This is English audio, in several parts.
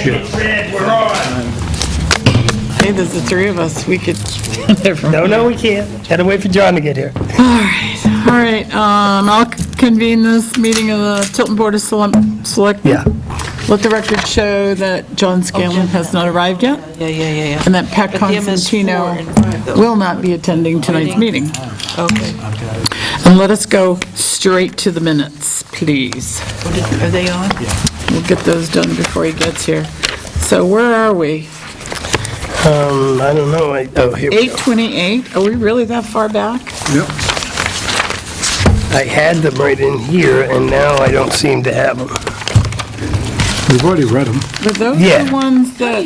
shit. Red, we're on. Hey, there's the three of us. We could. No, we can't. Had to wait for John to get here. All right. I'll convene this meeting of the Tilton Board of Selectmen. Yeah. Let the record show that John Scanlon has not arrived yet, Yeah. and that Pat But the MS4 Constantino and 5, though. will not be attending tonight's meeting. Okay. And let us go straight to the minutes, please. Are they on? We'll get those done before he gets here. So where are we? I don't know. Here we go. 8:28? Are we really that far back? Yep. I had them right in here, and now I don't seem to have them. We've already read them. But those Yeah. are the ones that,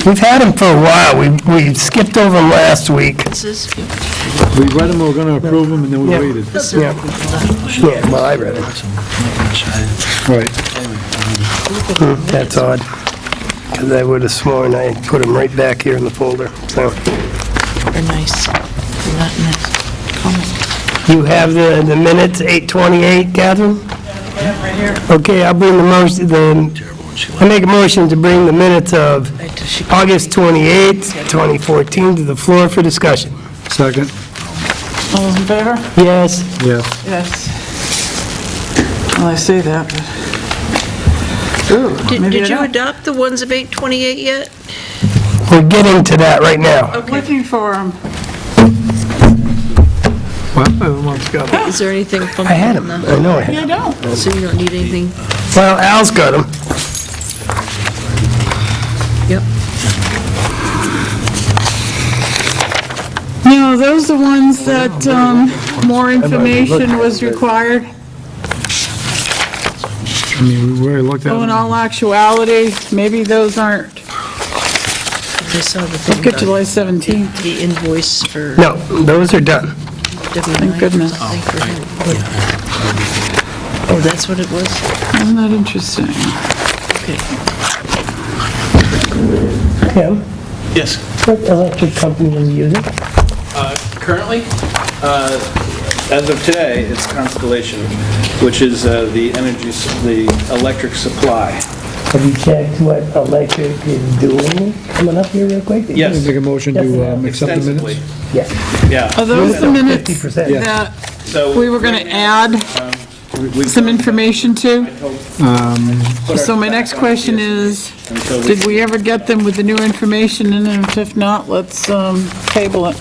We've had them for a while. We skipped over them last week. This is, We read them, we were going to approve them, and then we Yeah. waited. Yeah, yeah, well, I read them. Right. That's odd, because I would have sworn I put them right back here in the folder, so. they're nice. They're not nice. Comment. You have the minutes, 8:28, Catherine? yeah, right here. Okay, I'll bring the motion, I make a motion to bring the minutes of August 28th, 2014 to the floor for discussion. Second? All those in favor? Yes, Yes. Yes. Well, I say that, but... Ooh, maybe I Did you don't. adopt the ones of 828 yet? we're getting to that right now. I'm looking for them. What? Is there anything funky I had in them, the... I know I had I them. don't. So you don't need anything? Well, Al's got them. Yep. No, those are the ones that, more information was required. I mean, we already looked at Oh, in them. all actuality, maybe those aren't. I saw the thing Look at about July 17th. the invoice for No, those are done. W9. Thank goodness. Thing for him. Oh, that's what it was? Isn't that interesting? Okay. Tim, Yes. what electric company are you using? Currently, as of today, it's Constellation, which is the electric supply. Have you checked what electric is doing? Coming up here real quick? Yes. Make a motion to accept the Extensively. minutes? Yeah. Yeah. Are those the minutes 50%. Yeah. that So we were going to add we've some information to? put our So my back next on question this is, until did we ever get them with the new information in it? If not, let's table it.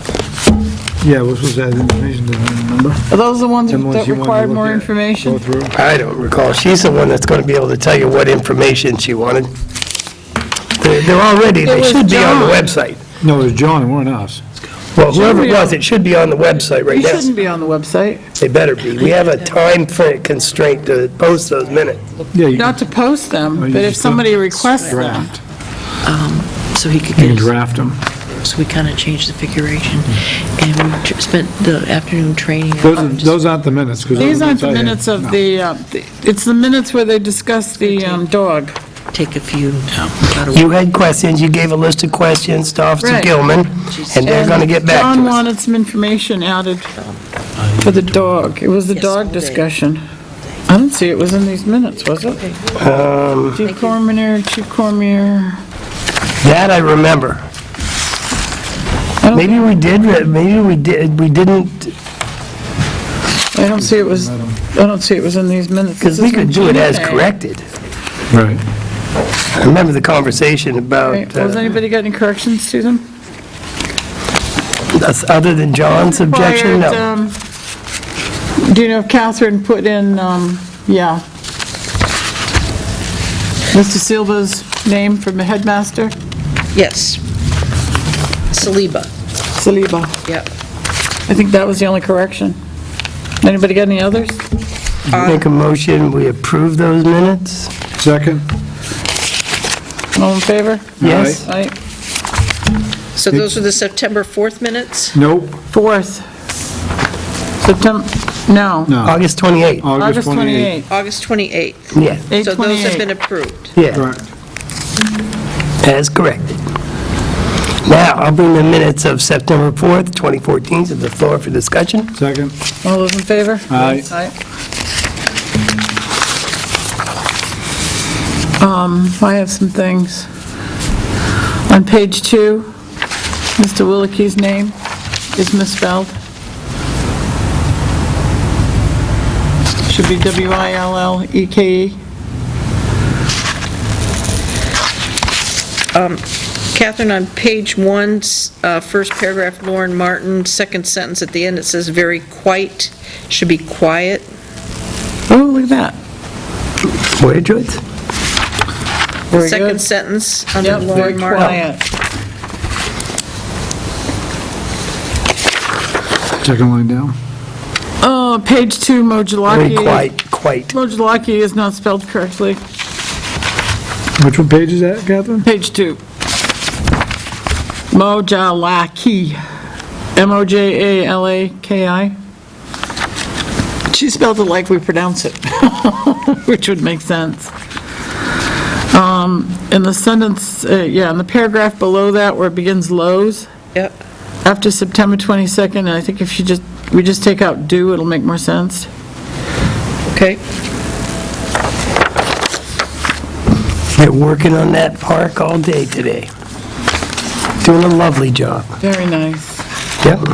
Yeah, we're supposed to add information, didn't I remember? Are those the ones Them ones that you wanted to required look more at, information? Go through. I don't recall. She's the one that's going to be able to tell you what information she wanted. They're already, It they was should be on the John. website. No, it was John, it weren't us. Well, whoever it be was, on- it should be on the website right You now. shouldn't be on the website. They better be. We have a time constraint to post those minutes. Yeah, you Not to post them, you but if just somebody requests them. draft. So he could You get can his... draft them. So we kind of changed the configuration, and we spent the afternoon training. Those aren't the minutes. 'cause These those aren't the I had. minutes of No. it's the minutes where they discuss the dog. Take a few. You had questions, you gave a list of questions to Officer Right. Gilman, and they're going to get back John to us. wanted some information added for the dog. It was the Yes, dog all day. discussion. I don't see it was in these minutes, was it? Chief Cormier. That I remember. Maybe we did, we didn't, I don't see it was in these minutes. because we could do it as corrected. Right. I remember the conversation about, Right. Was anybody got any corrections to them? that's other than John's objection, no. Required, do you know if Catherine put in, Mr. Silva's name from the headmaster? Yes. Saliba. Saliba. Yep. I think that was the only correction. Anybody got any others? Make a motion, we approve those minutes? Second? All in favor? Yes? Aye. So those are the September 4th minutes? Nope. 4th. September, no. No. August 28th, August 28th. August 28th. yeah, So those have been 8/28. approved. yeah, Correct. as corrected. Now, I'll bring the minutes of September 4th, 2014 to the floor for discussion. Second? All those in favor? Aye. Aye. I have some things. On page 2, Mr. Willicke's name is misspelled. Should be Willeke. Catherine, on page 1, first paragraph, Lauren Martin, second sentence at the end, it says very quite, should be quiet. Oh, look at that. Where, Joyce? Very Second good. sentence under Yep, very Lauren Martin. quiet. Second line down. Page 2, Very Mojolaki. quite. Mojolaki is not spelled correctly. Which one page is that, Catherine? Page 2. Mojolaki. Mojalaki. She spelled it like we pronounce it, which would make sense. In the sentence, in the paragraph below that where it begins Lowe's, Yep. after September 22nd, and I think if we just take out "do," it'll make more sense. Okay. They're working on that park all day today. Doing a lovely job. Very nice. Yep.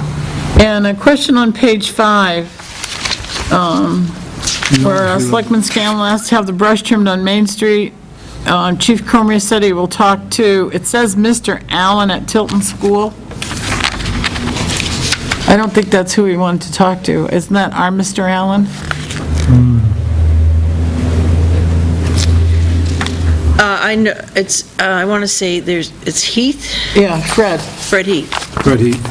And a question on page 5, where Selectman Scanlon asked to have the brush trimmed on Main Street. Chief Cormier said he will talk to, it says Mr. Allen at Tilton School. I don't think that's who he wanted to talk to. Isn't that our Mr. Allen? I know, it's, I want to say it's Heath, Yeah, Fred. Fred Heath. Fred Heath.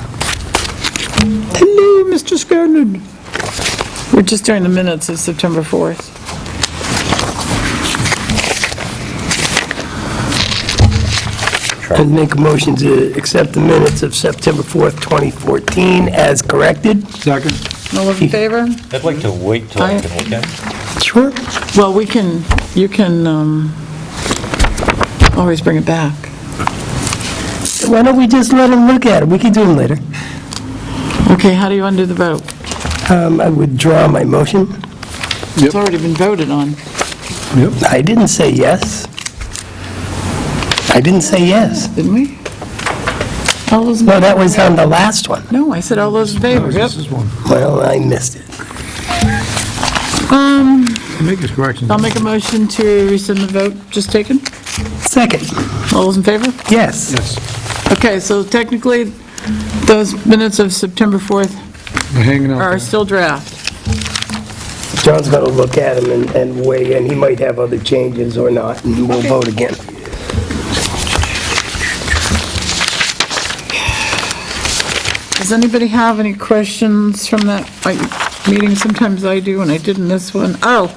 Hello, Mr. Scanlon. We're just during the minutes of September 4th. I'd make a motion to accept the minutes of September 4th, 2014 as corrected. Second. All those in favor? I'd like to wait till I can look at it. Sure. Well, you can always bring it back. Why don't we just let him look at it? We can do them later. Okay, how do you undo the vote? I withdraw my motion. It's already been voted on. I didn't say yes. I didn't say yes. Didn't we? All those in No, favor? that was on the last one. No, I said all those in favor. Yep. This is one. Well, I missed it. Make his corrections. I'll make a motion to rescind the vote just taken. Second, All those in favor? yes. Yes. Okay, so technically, those minutes of September 4th They're hanging out are there. still draft. John's going to look at them and weigh in. He might have other changes or not, and we'll vote again. Does anybody have any questions from that meeting? Sometimes I do, and I did in this one. Oh,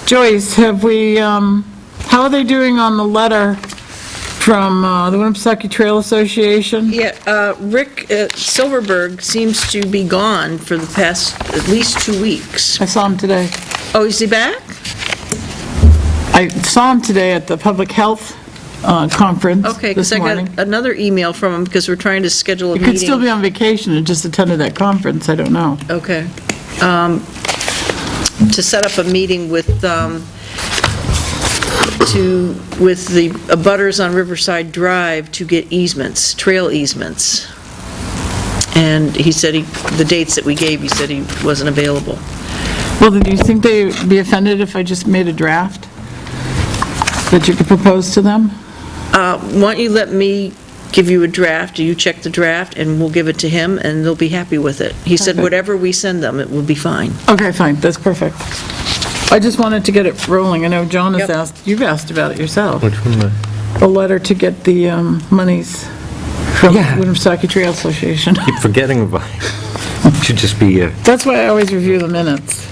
Joyce, have we, how are they doing on the letter from the Winnipesaukee Trail Association? Yeah, Rick Silverberg seems to be gone for the past at least 2 weeks. I saw him today. Oh, is he back? I saw him today at the Public Health Conference Okay, this because I morning. got another email from him because we're trying to schedule a He meeting. could still be on vacation and just attended that conference, I don't know. Okay. To set up a meeting with the abutters on Riverside Drive to get easements, trail easements. And he said the dates that we gave, he said he wasn't available. Well, then do you think they'd be offended if I just made a draft that you could propose to them? Why don't you let me give you a draft, you check the draft, and we'll give it to him, and they'll be happy with it. He said Perfect. whatever we send them, it will be fine. Okay, fine, that's perfect. I just wanted to get it rolling. I know John has Yep. asked, you've asked about it yourself. Which one? A letter to get the monies from Yeah. Winnipesaukee Trail Association. Keep forgetting about it. It should just be a That's why I always review the minutes.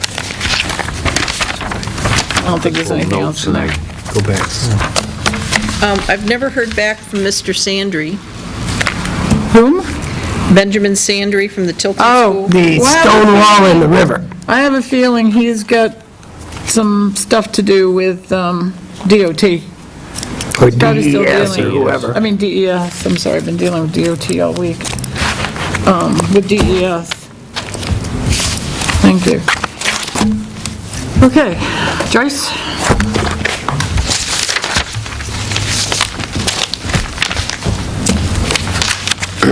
I don't think there's little anything notes else in and there. I go back. I've never heard back from Mr. Sandry, Whom? Benjamin Sandry from the Tilton Oh. School. The Wow. stone wall in the river. I have a feeling he's got some stuff to do with DOT. Or Probably still DES or dealing- whoever. I mean DES, I'm sorry, I've been dealing with DOT all week. With DES. Thank you. Okay, Joyce?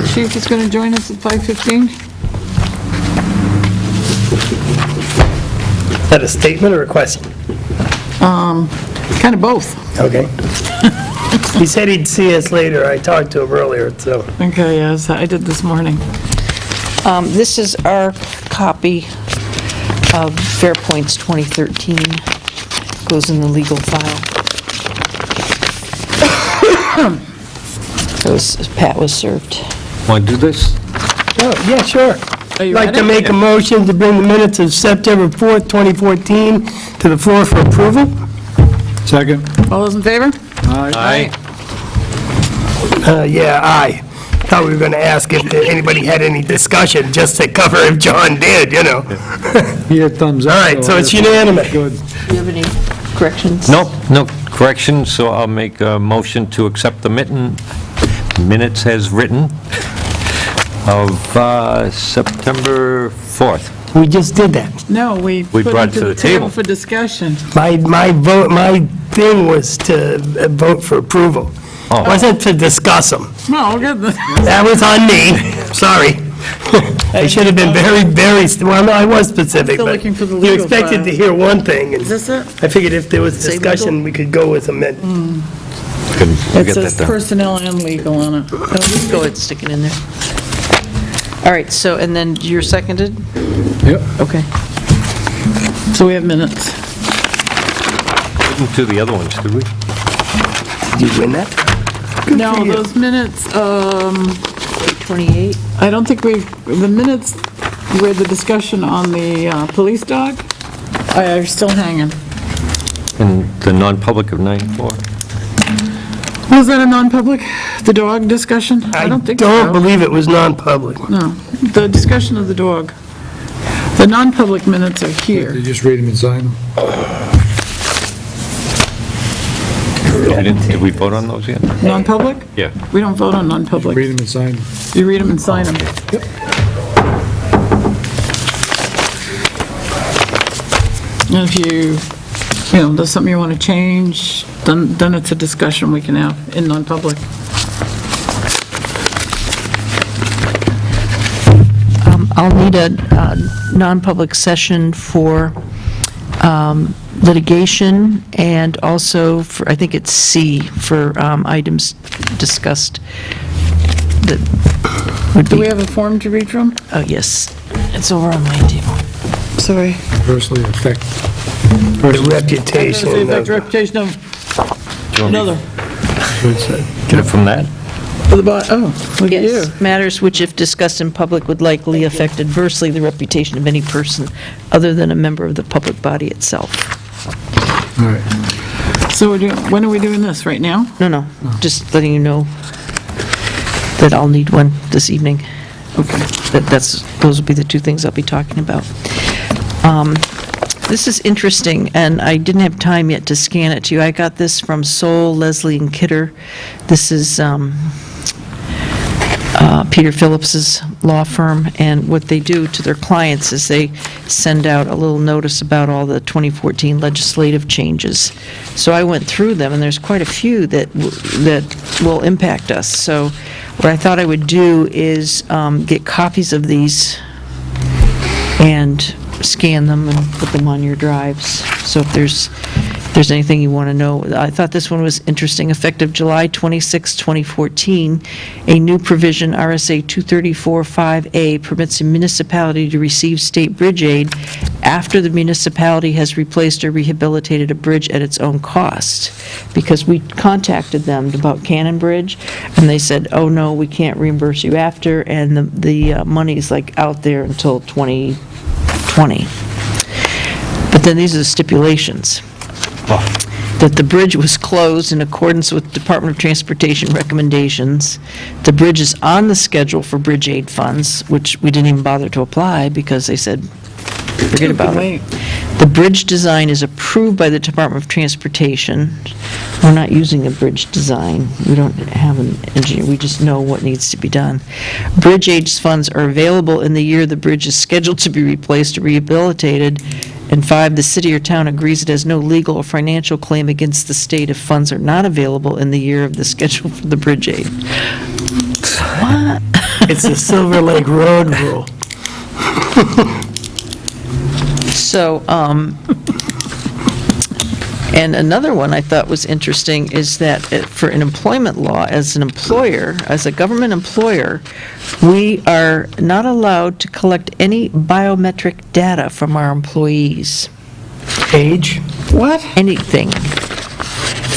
Chief is going to join us at 5:15? Is that a statement or a question? Kind of both. Okay. He said he'd see us later. I talked to him earlier, so. Okay, yes, I did this morning. This is our copy of Fairpoint's 2013, goes in the legal file. Pat was served. Want to do this? Oh, yeah, sure. Are you I'd like to ready? make a motion to bring the minutes of September 4th, 2014 to the floor for approval. Second. All those in favor? Aye. Yeah, aye. Thought we were going to ask if anybody had any discussion, just to cover if John did, you know. He had thumbs up. All right, so it's unanimous. Good. Do you have any corrections? No correction, so I'll make a motion to accept the minutes as written of September 4th. We just did that. No, we put brought it it to the table for discussion. My thing was to vote for approval. Oh. Wasn't to discuss them. No, good. That was on me, sorry. I should have been very, well, no, I was specific, Still but looking for the you legal expected file. to hear one thing, and Is this it? I figured if there was Say discussion, we could go with a minute. We'll It get says that done. personnel and legal on it. Oh, just go ahead and stick it in there. All right, so, and then you're seconded? Yep. Okay. So we have minutes. Didn't do the other ones, did we? Did you win that? No, for you. those minutes, 28? I don't think the minutes where the discussion on the police dog are still hanging. And the non-public of 94? Was that a non-public, the dog discussion? I don't think so. I don't believe it was non-public. No, the discussion of the dog. The non-public minutes are You here. just read them and sign them. Did we vote on those yet? Non-public? Yeah. We don't vote on non-public. Read them and sign them. You read them and sign them. And if there's something you want to change, then it's a discussion we can have in non-public. I'll need a non-public session for litigation and also for, I think it's C, for items discussed that would Do we be, have a form to read from? oh, yes, it's over on my table. Sorry. Personally affect. The reputation Affect of, reputation of Do you want me another. to Get it from that? Look at you. Yes, matters which, if discussed in public, would likely affect adversely the reputation of any person other than a member of the public body itself. All right. So when are we doing this, right now? No, just letting you know that I'll need one this evening. Okay. Those will be the two things I'll be talking about. This is interesting, and I didn't have time yet to scan it to you. I got this from Soul, Leslie, and Kidder. This is Peter Phillips's law firm, and what they do to their clients is they send out a little notice about all the 2014 legislative changes. So I went through them, and there's quite a few that will impact us. So what I thought I would do is get copies of these and scan them and put them on your drives. So if there's anything you want to know. I thought this one was interesting. Effective July 26, 2014, a new provision, RSA 234-5A, permits a municipality to receive state bridge aid after the municipality has replaced or rehabilitated a bridge at its own cost. Because we contacted them about Cannon Bridge, and they said, oh, no, we can't reimburse you after, and the money's like out there until 2020. But then these are the stipulations. That the bridge was closed in accordance with Department of Transportation recommendations. The bridge is on the schedule for bridge aid funds, which we didn't even bother to apply because they said, forget about Wait. it. The bridge design is approved by the Department of Transportation. We're not using a bridge design. We don't have an engineer. We just know what needs to be done. Bridge aid funds are available in the year the bridge is scheduled to be replaced or rehabilitated. And 5, the city or town agrees it has no legal or financial claim against the state if funds are not available in the year of the schedule for the bridge aid. What? It's the Silver Lake Road rule. So, and another one I thought was interesting is that for an employment law, as an employer, as a government employer, we are not allowed to collect any biometric data from our employees. Age? What? Anything.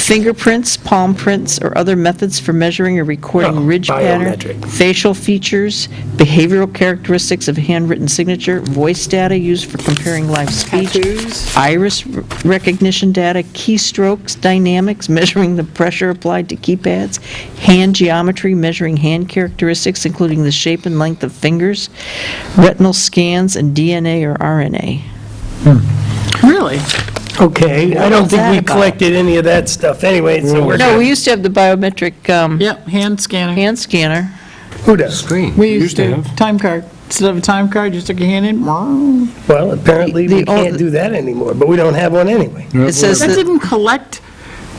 Fingerprints, palm prints, or other methods for measuring or recording Oh, ridge pattern, biometric. facial features, behavioral characteristics of handwritten signature, voice data used for comparing live speech, Tattoos? iris recognition data, keystrokes, dynamics, measuring the pressure applied to keypads, hand geometry, measuring hand characteristics, including the shape and length of fingers, retinal scans, and DNA or RNA. Really? Okay, I What don't was think that we about? collected any of that stuff anyway, so we're No, good. we used to have the biometric Yep, hand scanner. hand scanner. Who does? We used to, time card. Instead of a time card, you stick your hand in. Wow. Well, apparently we The can't old- do that anymore, but we don't have one anyway. It says That that, didn't collect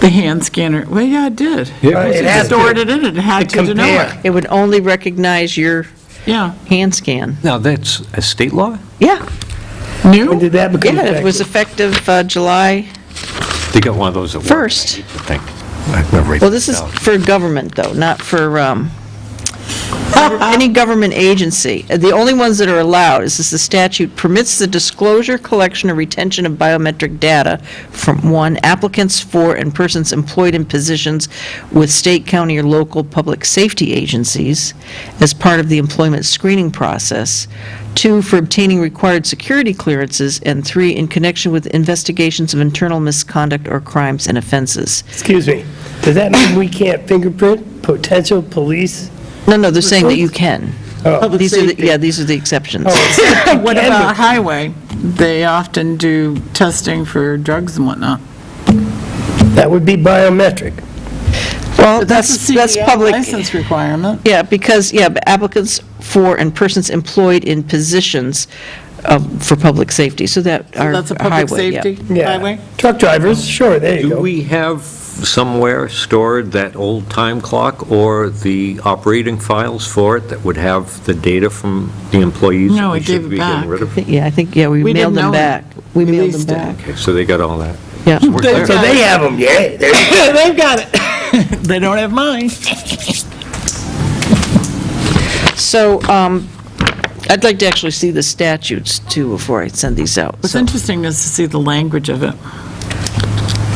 the hand scanner. Well, yeah, it did. Yeah. It It has to. stored it in it. It had to know compare. it. it would only recognize your Yeah. hand scan. Now, that's a state law? Yeah, When New? did that become yeah, it was effective? effective July They got one of those at work. 1st. I think. I've never written Well, this is down. for government, though, not for any government agency. The only ones that are allowed is this: the statute permits the disclosure, collection, or retention of biometric data from, one, applicants for and persons employed in positions with state, county, or local public safety agencies as part of the employment screening process; two, for obtaining required security clearances; and three, in connection with investigations of internal misconduct or crimes and offenses. Excuse me, does that mean we can't fingerprint potential police? No, they're saying that you can. Oh. Public These are, safety. yeah, these are the exceptions. What Can about we? highway? They often do testing for drugs and whatnot. That would be biometric. Well, A that's CDL public, license requirement. yeah, because, yeah, but applicants for and persons employed in positions for public safety, so that are That's a public highway, yeah. safety Yeah. highway? Truck drivers, sure, there you Do go. we have somewhere stored that old time clock or the operating files for it that would have the data from the employees? No, that we gave should it be getting back. rid of? Yeah, I think, yeah, we We mailed didn't them know it. back. We mailed them Released it. back, Okay, so they got all that. yeah. We're clear. So they have them, yeah. They've got it. They don't have mine. So, I'd like to actually see the statutes, too, before I send these out. What's So- interesting is to see the language of it,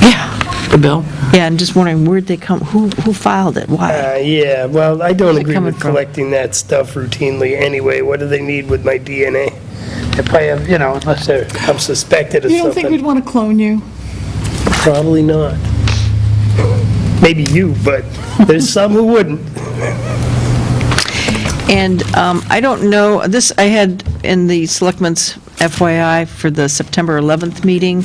Yeah, the bill. yeah, I'm just wondering, where'd they come, who filed it, why? Yeah, well, I don't Where's it agree coming with from? collecting that stuff routinely anyway. What do they need with my DNA? If I have, unless I'm suspected of You don't think we'd something. want to clone you? Probably not. Maybe you, but there's some who wouldn't. And I don't know, this I had in the Selectmen's FYI for the September 11th meeting,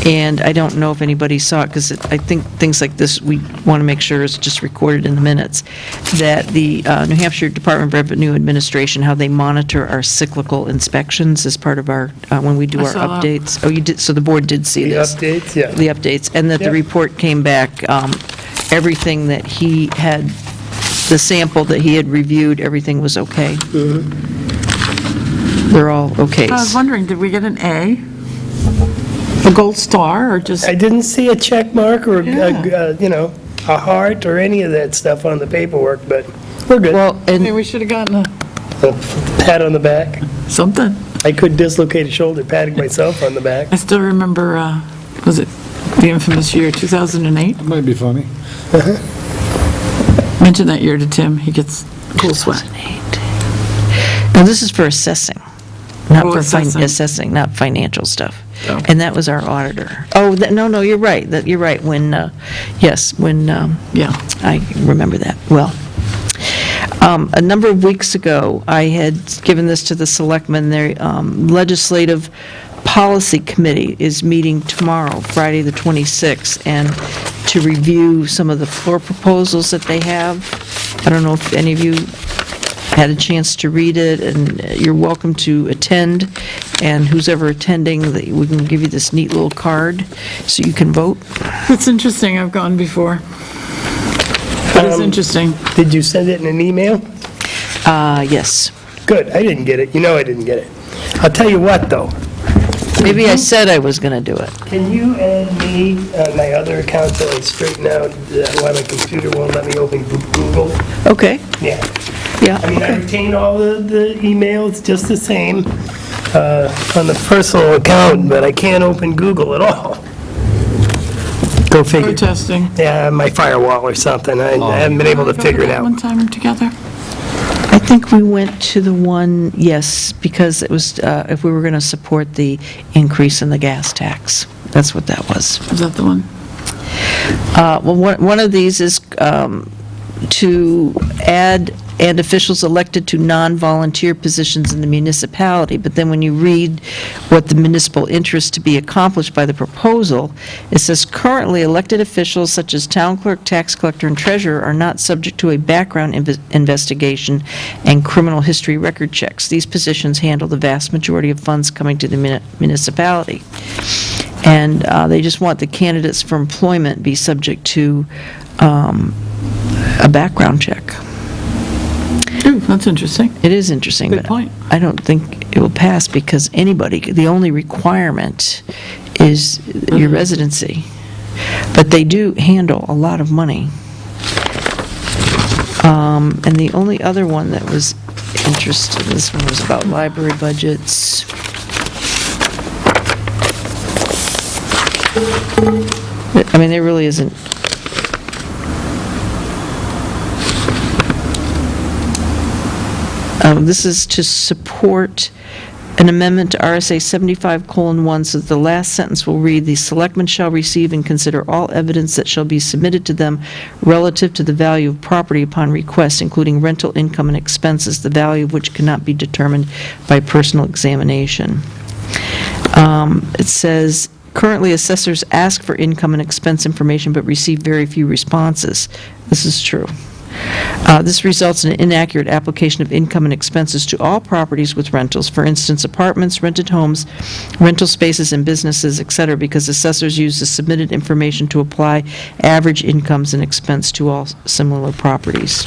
and I don't know if anybody saw it, because I think things like this, we want to make sure is just recorded in the minutes, that the New Hampshire Department of Revenue Administration, how they monitor our cyclical inspections as part of our, when we do I our saw that. updates. Oh, you did, so the board did see The this? updates, yeah. The updates, and that the Yep. report came back, everything that he had, the sample that he had reviewed, everything was okay. They're all okay. I was wondering, did we get an A? A gold star, or just, I didn't see a check mark or, Yeah. a heart or any of that stuff on the paperwork, but we're good. Well, maybe and, we should have gotten A pat on the back. something. I could dislocate a shoulder patting myself on the back. I still remember, was it the infamous year 2008? That might be funny. Mention that year to Tim, he gets a cool sweat. now this is for assessing, not Oh, for assessing. assessing, not financial stuff. Oh. And that was our auditor. Oh, no, you're right, you're right, when, yes, when, Yeah. I remember that, well. A number of weeks ago, I had given this to the selectmen, their legislative policy committee is meeting tomorrow, Friday the 26th, and to review some of the floor proposals that they have. I don't know if any of you had a chance to read it, and you're welcome to attend, and who's ever attending, we can give you this neat little card so you can vote. It's interesting, I've gone before. It is interesting. Did you send it in an email? Yes. Good, I didn't get it. You know I didn't get it. I'll tell you what, though. Maybe I said I was going to do it. Can you add me on my other account so I straighten out why my computer won't let me open Google? Okay, Yeah. yeah, I mean, I okay. retain all the emails just the same on the personal account, but I can't open Google at all. Go We're figure. testing. Yeah, my firewall or something. I haven't been able to figure it out. One time together? I think we went to the one, yes, because it was, if we were going to support the increase in the gas tax. That's what that was. Is that the one? Well, one of these is to add and officials elected to non-volunteer positions in the municipality, but then when you read what the municipal interest to be accomplished by the proposal, it says currently elected officials such as town clerk, tax collector, and treasurer are not subject to a background investigation and criminal history record checks. These positions handle the vast majority of funds coming to the municipality. And they just want the candidates for employment be subject to a background check. Ooh, that's interesting. It is interesting, Good but point. I don't think it will pass because anybody, the only requirement is your residency. But they do handle a lot of money. And the only other one that was interesting, this one was about library budgets. I mean, there really isn't. This is to support an amendment to RSA 75:1, so that the last sentence will read, "The selectmen shall receive and consider all evidence that shall be submitted to them relative to the value of property upon request, including rental income and expenses, the value of which cannot be determined by personal examination." It says, currently assessors ask for income and expense information but receive very few responses. This is true. This results in an inaccurate application of income and expenses to all properties with rentals, for instance, apartments, rented homes, rental spaces and businesses, etc., because assessors use the submitted information to apply average incomes and expense to all similar properties.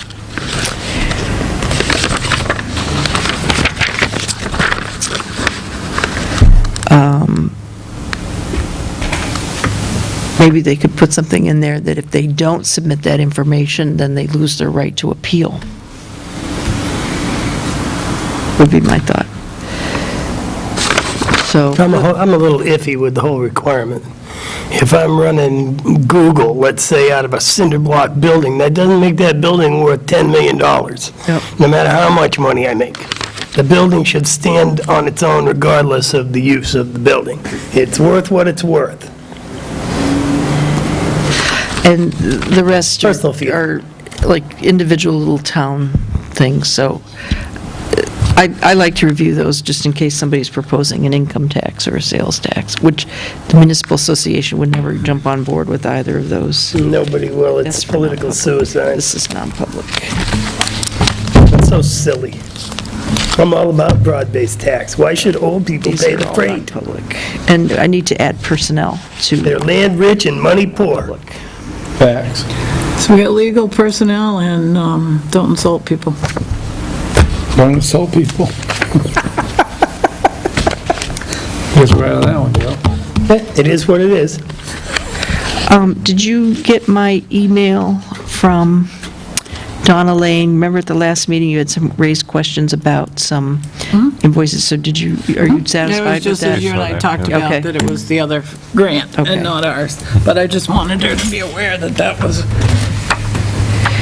Maybe they could put something in there that if they don't submit that information, then they lose their right to appeal. Would be my thought. So, I'm a little iffy with the whole requirement. If I'm running Google, let's say, out of a cinder block building, that doesn't make that building worth $10 million, no matter how much money I make. The building should stand on its own regardless of the use of the building. It's worth what it's worth. and the rest Personal feel. are like individual little town things, so I like to review those just in case somebody's proposing an income tax or a sales tax, which the municipal association would never jump on board with either of those. Nobody will. It's That's for political non-public. suicide. This is non-public. It's so silly. I'm all about broad-based tax. Why should old people These pay are the all freight? non-public. And I need to add personnel to They're land rich and money poor. public. Facts. So we got legal personnel and don't insult people. Don't insult people. Gets right on that one, Joe. It is what it is. Did you get my email from Donna Lane? Remember at the last meeting, you had some raised questions about some invoices, so did you, are you It satisfied was with just that that? you and I talked Okay. about that it was the other grant Okay. and not ours. But I just wanted her to be aware that that was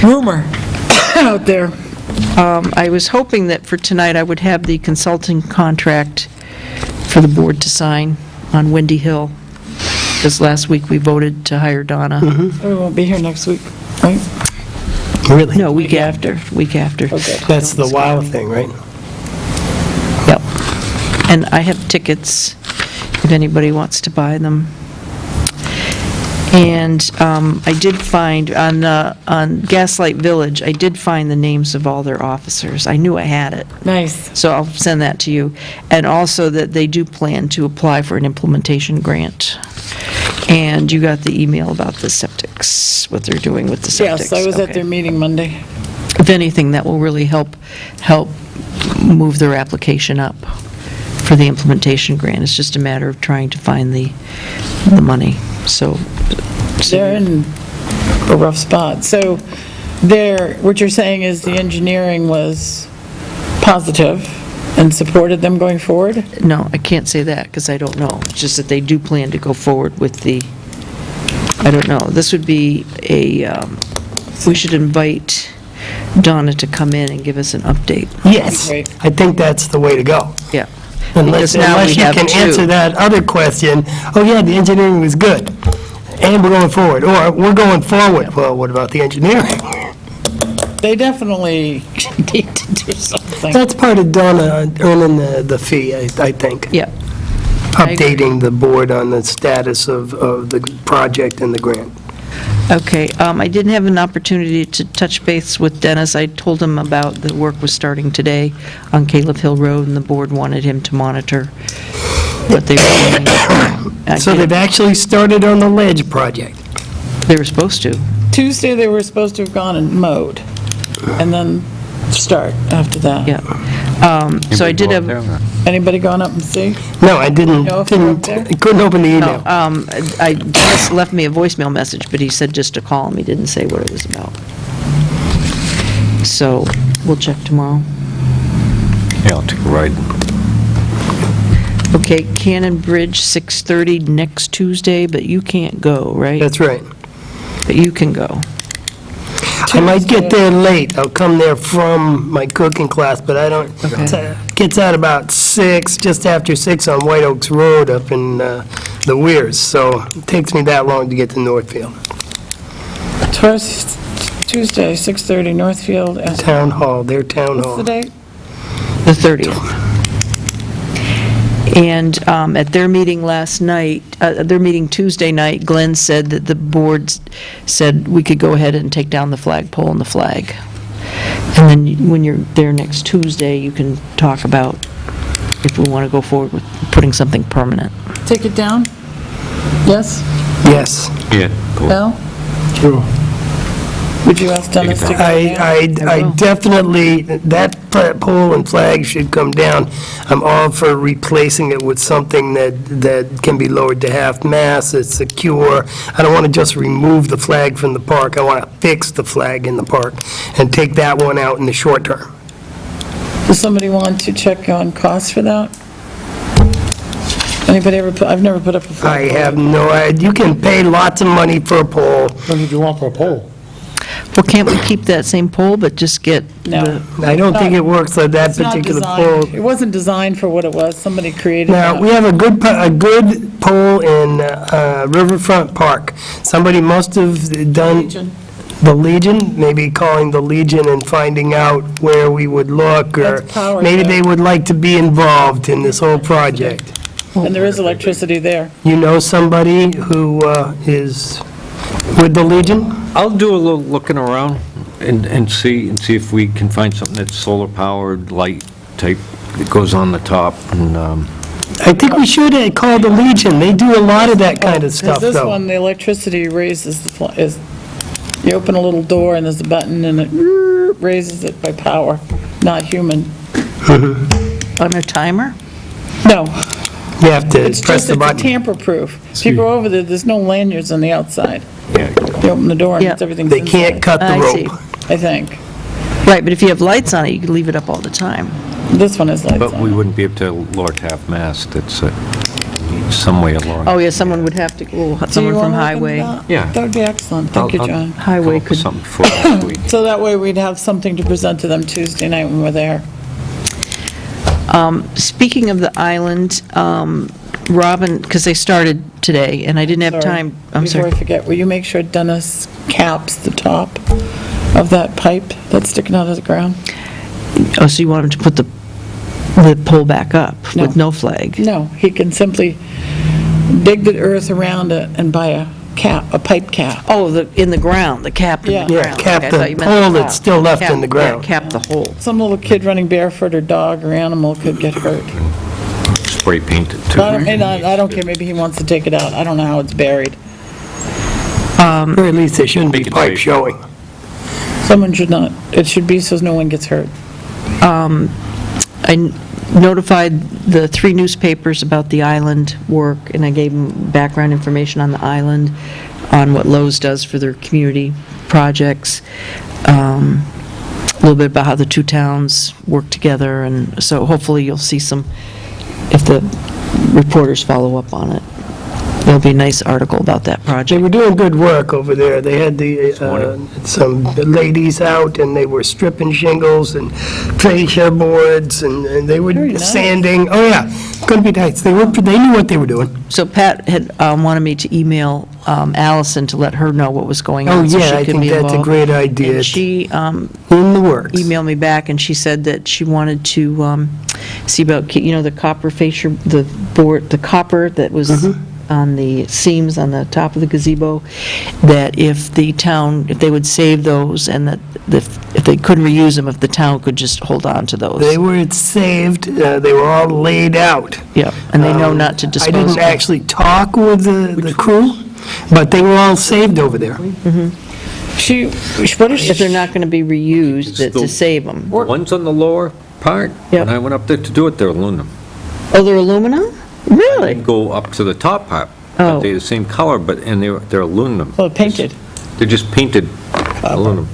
rumor out there. I was hoping that for tonight, I would have the consulting contract for the board to sign on Windy Hill, because last week we voted to hire Donna. We won't be here next week, right? Really? No, week after. That's the WOW thing, right? Yep. And I have tickets, if anybody wants to buy them. And I did find, on Gaslight Village, I did find the names of all their officers. I knew I had it, Nice. so I'll send that to you. And also that they do plan to apply for an implementation grant. And you got the email about the septics, what they're doing with the septics. Yes, I was at Okay. their meeting Monday. if anything, that will really help move their application up for the implementation grant. It's just a matter of trying to find the money, so. They're in a rough spot. So what you're saying is the engineering was positive and supported them going forward? No, I can't say that, because I don't know. It's just that they do plan to go forward with the, I don't know. This would be we should invite Donna to come in and give us an update. Yes, Great. I think that's the way to go. Yeah. Unless Because now we unless you have can two. answer that other question, oh yeah, the engineering was good, and we're going forward, or we're going forward. Well, what about the engineering? They definitely need to do something. That's part of Donna earning the fee, I think. Yeah. I agree. Updating the board on the status of the project and the grant. Okay, I didn't have an opportunity to touch base with Dennis. I told him about the work was starting today on Caleb Hill Road, and the board wanted him to monitor what they were doing. So they've actually started on the ledge project. They were supposed to. Tuesday, they were supposed to have gone and mowed, and then start after that. Yeah. So I did have, Anybody gone up and see? No, I didn't, No, if you're up there? couldn't open the no, email. Dennis left me a voicemail message, but he said just to call him. He didn't say what it was about. So we'll check tomorrow. Yeah, I'll take a ride. Okay, Cannon Bridge, 6:30 next Tuesday, but you can't go, right? That's right. But you can go. I might get there late. I'll come there from my cooking class, but I don't, gets out about 6, just after 6 on White Oaks Road up in the Weirs, so it takes me that long to get to Northfield. Tuesday, 6:30, Northfield. Town Hall, their town What's hall. the date? The 30th. And at their meeting last night, their meeting Tuesday night, Glenn said that the board said we could go ahead and take down the flagpole and the flag. And then when you're there next Tuesday, you can talk about if we want to go forward with putting something permanent. Take it down? Yes? Yes. Yeah, cool. Bill? Sure. Would you ask Dennis to go down? I definitely, that pole and flag should come down. I'm all for replacing it with something that can be lowered to half-mast, it's secure. I don't want to just remove the flag from the park, I want to fix the flag in the park and take that one out in the short term. Does somebody want to check on costs for that? Anybody ever I've never put up a I flag. have no idea, you can pay lots of money for a pole. What did you want for a pole? Well, can't we keep that same pole, but just get No. the... I don't think it works like that It's not particular designed. pole. It wasn't designed for what it was. Somebody created Now, that. we have a good pole in Riverfront Park. Somebody must have done Legion. the Legion, maybe calling the Legion and finding out where we would look, or That's power, maybe though. they would like to be involved in this whole project. And there is electricity there. You know somebody who is with the Legion? I'll do a little looking around and see if we can find something that's solar-powered, light type, that goes on the top, and, I think we should call the Legion. They do a lot of that kind of Because stuff, this though. one, the electricity raises you open a little door and there's a button and it raises it by power, not human. On a timer? No, You have to it's press just, the it's button. tamper-proof. If you go over there, there's no lanyards on the outside. yeah, You open the door and Yeah. everything's They inside. can't cut the I see. rope. I think. Right, but if you have lights on it, you can leave it up all the time. This one has lights but we on. wouldn't be able to lower it half-mast, it's some way of lowering. Oh, yeah, someone would have to, someone from Highway. Yeah. That would be excellent. Thank you, I'll- John. Highway Come up with could, something for last week. So that way we'd have something to present to them Tuesday night when we're there. speaking of the island, Robin, because they started today, and I didn't have Sorry. time, I'm Before sorry. I forget, will you make sure Dennis caps the top of that pipe that's sticking out of the ground? Oh, so you want him to put the pole back up with no flag? No, he can simply dig the earth around it and buy a pipe cap. Oh, in the ground, the cap in the Yeah. ground. cap Okay, I the thought you meant pole top. that's still left in the Yeah, ground. cap the hole. Some little kid running barefoot or dog or animal could get hurt. Spray paint it, too. But I don't care, maybe he wants to take it out. I don't know how it's buried. Or at least there shouldn't be Make it pipe safe. showing. Someone should not, it should be so no one gets hurt. I notified the 3 newspapers about the island work, and I gave them background information on the island, on what Lowe's does for their community projects, a little bit about how the 2 towns work together, and so hopefully you'll see some, if the reporters follow up on it. There'll be a nice article about that They project. were doing good work over there. They had some ladies out, and they were stripping shingles and fascia boards, and they were Very nice. sanding. Oh, yeah, gonna be nice. They knew what they were doing. So Pat had wanted me to email Allison to let her know what was going Oh, on, so yeah, she I could think be that's a involved. great idea. And she In the works. emailed me back, and she said that she wanted to see about, the copper fascia, the board, the copper that was on the seams on the top of the gazebo, that if the town, if they would save those, and that if they couldn't reuse them, if the town could just hold on to those. They were saved, they were all laid out. Yeah, and they know not to I dispose didn't of them. actually talk with the crew, but they were all saved over there. What is If they're not going to be reused, that to save them. The ones on the lower part, Yep. when I went up there to do it, they're aluminum. Oh, they're aluminum? Really? Go up to the top part, Oh. but they're the same color, and they're aluminum. Oh, painted. They're just painted aluminum.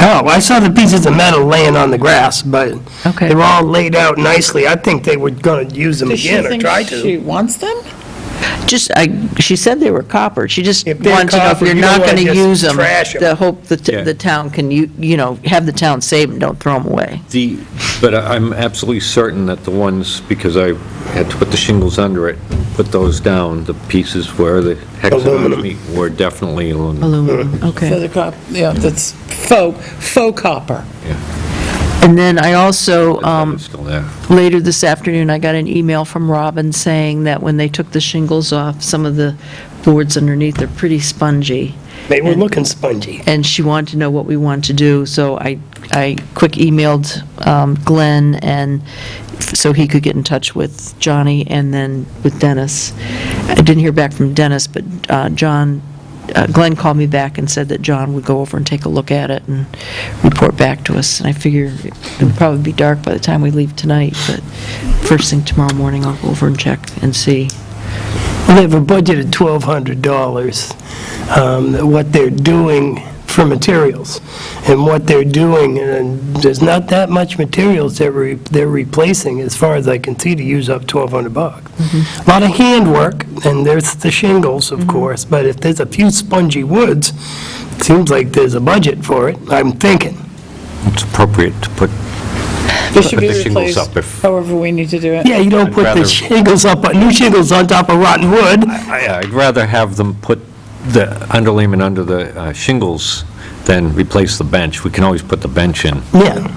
Oh, I saw the pieces of metal laying on the grass, but Okay. they were all laid out nicely. I think they were going to use them Does she again or think try she to. wants them? She said they were copper. She just If they're wanted to know if copper, you're you not don't going to wanna just use them, trash 'em. to hope Yeah. the town can, have the town save them, don't throw them away. But I'm absolutely certain that the ones, because I had to put the shingles under it, put those down, the pieces where the hexagons meet were definitely aluminum. Aluminum, So okay. the that's faux copper. Yeah. And then I also, It's still there. later this afternoon, I got an email from Robin saying that when they took the shingles off, some of the boards underneath are pretty spongy. They were looking spongy. And she wanted to know what we wanted to do, so I quick emailed Glenn, and so he could get in touch with Johnny and then with Dennis. I didn't hear back from Dennis, but Glenn called me back and said that John would go over and take a look at it and report back to us. And I figure it would probably be dark by the time we leave tonight, but first thing tomorrow morning, I'll go over and check and see. They have a budget of $1,200, what they're doing for materials. And what they're doing, and there's not that much materials that they're replacing, as far as I can see, to use up $1,200. A lot of handwork, and there's the shingles, of course, but if there's a few spongy woods, it seems like there's a budget for it, I'm thinking. It's appropriate to put They should Put be the shingles replaced up if- however we need to do it. Yeah, you don't I'd put the rather- shingles up, new shingles on top of rotten wood. I'd rather have them put the underlayment under the shingles than replace the bench. We can always put the bench in Yeah.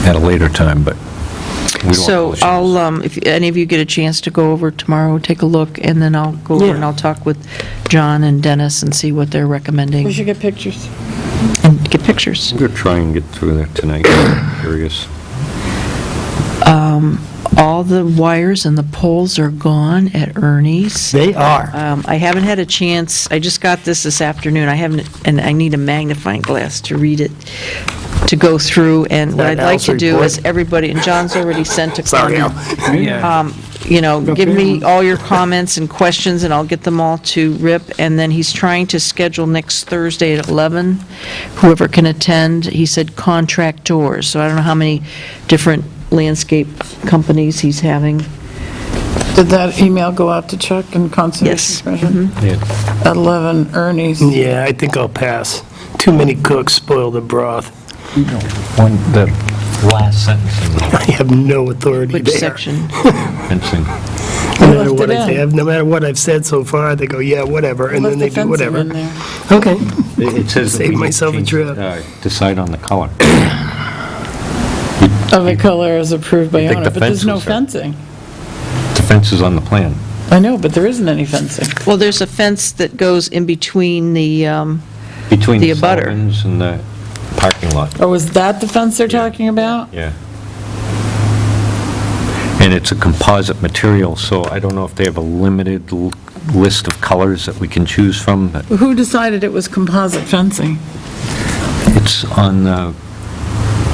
at a later time, but we don't So want those shingles. I'll, if any of you get a chance to go over tomorrow, take a look, and then I'll go over Yeah. and I'll talk with John and Dennis and see what they're We recommending, should get pictures. and get pictures. I'm going to try and get through that tonight. Curious. All the wires and the poles are gone at Ernie's. They are. I haven't had a chance, I just got this afternoon, I haven't, and I need a magnifying glass to read it, to go through, and what that I'd like Al's to do report? is, everybody, and John's already sent a Sorry, comment. Al. Give me all your comments and questions, and I'll get them all to Rip, and then he's trying to schedule next Thursday at 11, whoever can attend, he said contractors, so I don't know how many different landscape companies he's having. Did that email go out to Chuck and Yes. Conservation Commission? Yeah. At 11, Ernie's. Yeah, I think I'll pass. Too many cooks spoil the broth. The last sentence in the I have no authority Which there. section? fencing. No matter left what it I say, in. no matter what I've said so far, they go, yeah, whatever, and then Left they the do fencing whatever. in there. Okay. It says that Save we myself a change, trip. decide on the color. Of the color as approved by You think owner, the but there's fence no was there? fencing. The fence is on the plan. I know, but there isn't any fencing. Well, there's a fence that goes in between the, Between The the abutter. Sullivans and the parking lot. Oh, is that the fence they're talking about? Yeah. And it's a composite material, so I don't know if they have a limited list of colors that we can choose from, but Who decided it was composite fencing? It's on the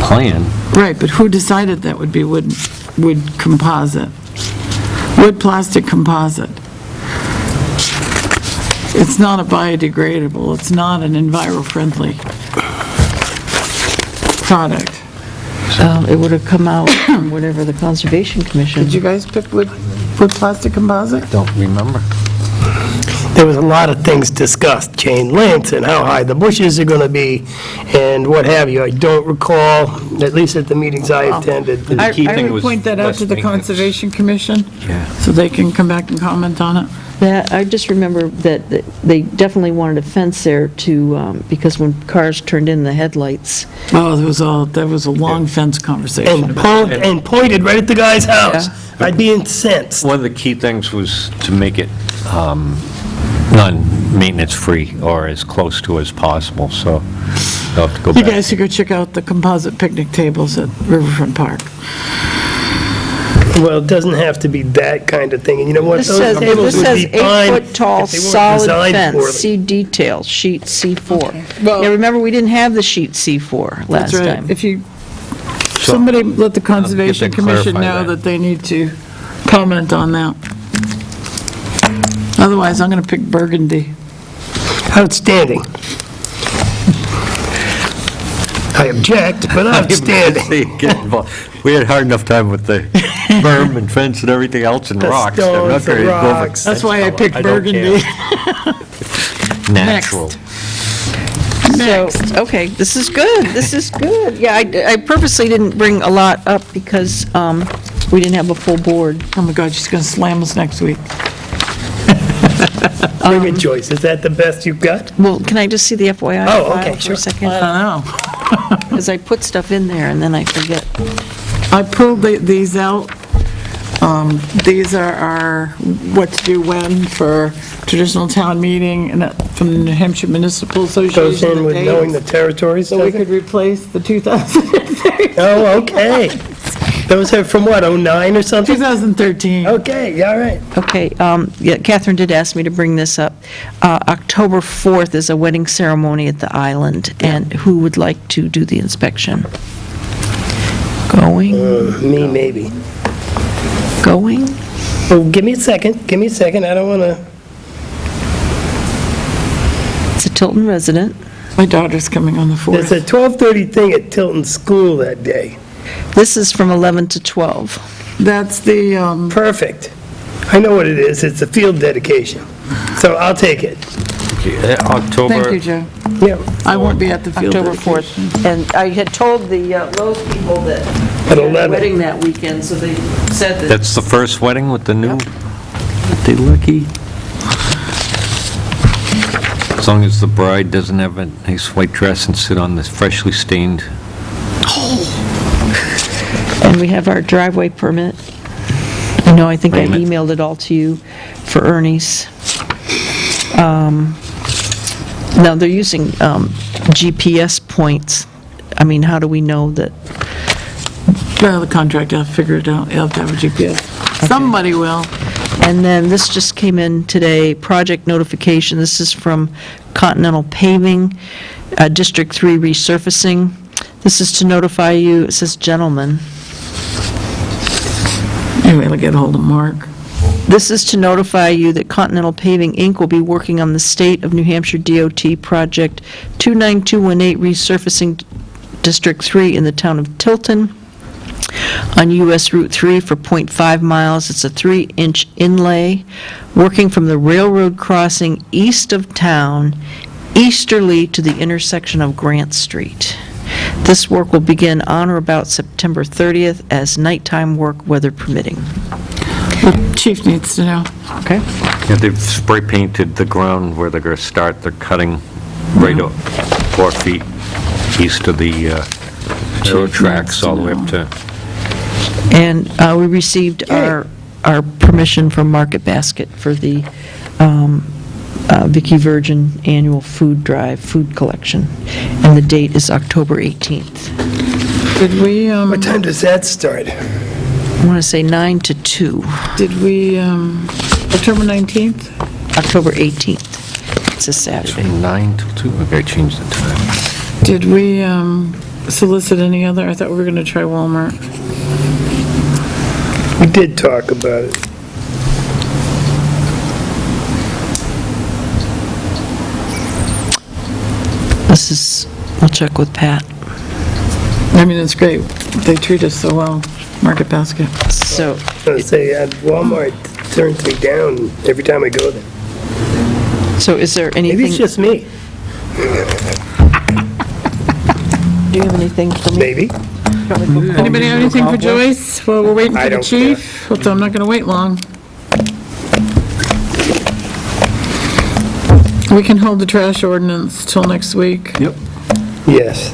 plan. Right, but who decided that would be wood composite? Wood plastic composite. It's not a biodegradable, it's not an enviro-friendly product. It would have come out from whatever the Conservation Commission. Did you guys pick wood plastic composite? Don't remember. There was a lot of things discussed, chain lengths and how high the bushes are going to be and what have you. I don't recall, at least at the meetings I attended. The key I thing would was point that out less to the maintenance. Conservation Commission, Yeah. so they can come back and comment on it. That, I just remember that they definitely wanted a fence there to, because when cars turned in the headlights. Oh, there was a long fence conversation And about it. pointed right at the guy's house. I'd be incensed. One of the key things was to make it non-maintenance free or as close to as possible, so you'll have to go You back. guys should go check out the composite picnic tables at Riverfront Park. Well, it doesn't have to be that kind of thing. And you know what? This Those says tables would be fine 8-foot tall if they weren't solid designed fence, poorly. see details, sheet C4. Well- Yeah, remember, we didn't have the sheet C4 last That's right. time. If you, somebody let the Conservation them Commission clarify know that. that they need to comment on that. Otherwise, I'm going to pick burgundy. Outstanding. I object, but outstanding. See, get involved. We had a hard enough time with the berm and fence and everything else and The rocks. I'm not stones, the ready to go for rocks. That's why I fence picked color. don't burgundy. care. Natural. So, okay, this is good, this is good. Yeah, I purposely didn't bring a lot up because we didn't have a full board. Oh my God, she's going to slam us next week. Bring it, Joyce. Is that the best you've got? Well, can I just see the FYI Oh, file okay, for sure. a second? I don't know. Because I put stuff in there and then I forget. I pulled these out. These are our what to do when for traditional town meeting and from the New Hampshire Municipal Association. Goes in the with knowing the dates, territories, so we does could it? replace the 2013. Oh, okay. Those are from what, '09 or something? 2013. Okay, yeah, all right. Okay, yeah, Catherine did ask me to bring this up. October 4th is a wedding ceremony at the island, and who would like to do the inspection? Going, Me, maybe. going? Well, give me a second, I don't want to, It's a Tilton resident. My daughter's coming on the 4th. there's a 12:30 thing at Tilton School that day. This is from 11 to 12. That's the, Perfect. I know what it is, it's a field dedication. So I'll take it. October. thank you, Joe. Yeah, I won't be at the field October dedication. 4th. And I had told the Lowe's people that At we had a 11. wedding that weekend, so they said that. That's the first wedding with the new, they lucky. As long as the bride doesn't have a nice white dress and sit on this freshly stained. And we have our driveway permit. I think I Permit. emailed it all to you for Ernie's. Now, they're using GPS points. I mean, how do we know that? Well, the contractor will figure it out. He'll have to have a GPS. Somebody will. And then this just came in today, project notification. This is from Continental Paving, District 3 resurfacing. This is to notify you, it says gentlemen. Anyway, I'll get a hold of Mark. This is to notify you that Continental Paving, Inc. will be working on the State of New Hampshire DOT Project 29218 resurfacing District 3 in the town of Tilton on US Route 3 for .5 miles. It's a 3-inch inlay working from the railroad crossing east of town, easterly to the intersection of Grant Street. This work will begin on or about September 30th as nighttime work, weather permitting. The chief needs to know. Okay? Yeah, they've spray painted the ground where they're going to start. They're cutting right up 4 feet east of the railroad tracks all the way up to, And we received our permission from Market Basket for the Vicky Virgin Annual Food Drive, food collection, and the date is October 18th. Did we, what time does that start? I want to say 9 to 2, October 19th? October 18th. It's a Saturday. from 9 till 2. Okay, I changed the time. Did we solicit any other? I thought we were going to try Walmart. We did talk about it. I'll check with Pat. I mean, it's great. They treat us so well. Market Basket. So, I was gonna say, Walmart turns me down every time I go there. so is there Maybe anything, it's just me, do you have anything for me? maybe. Anybody have anything for Joyce? Well, we're waiting I for the don't chief, so I'm not going to wait long. We can hold the trash ordinance till next week. Yep. Yes.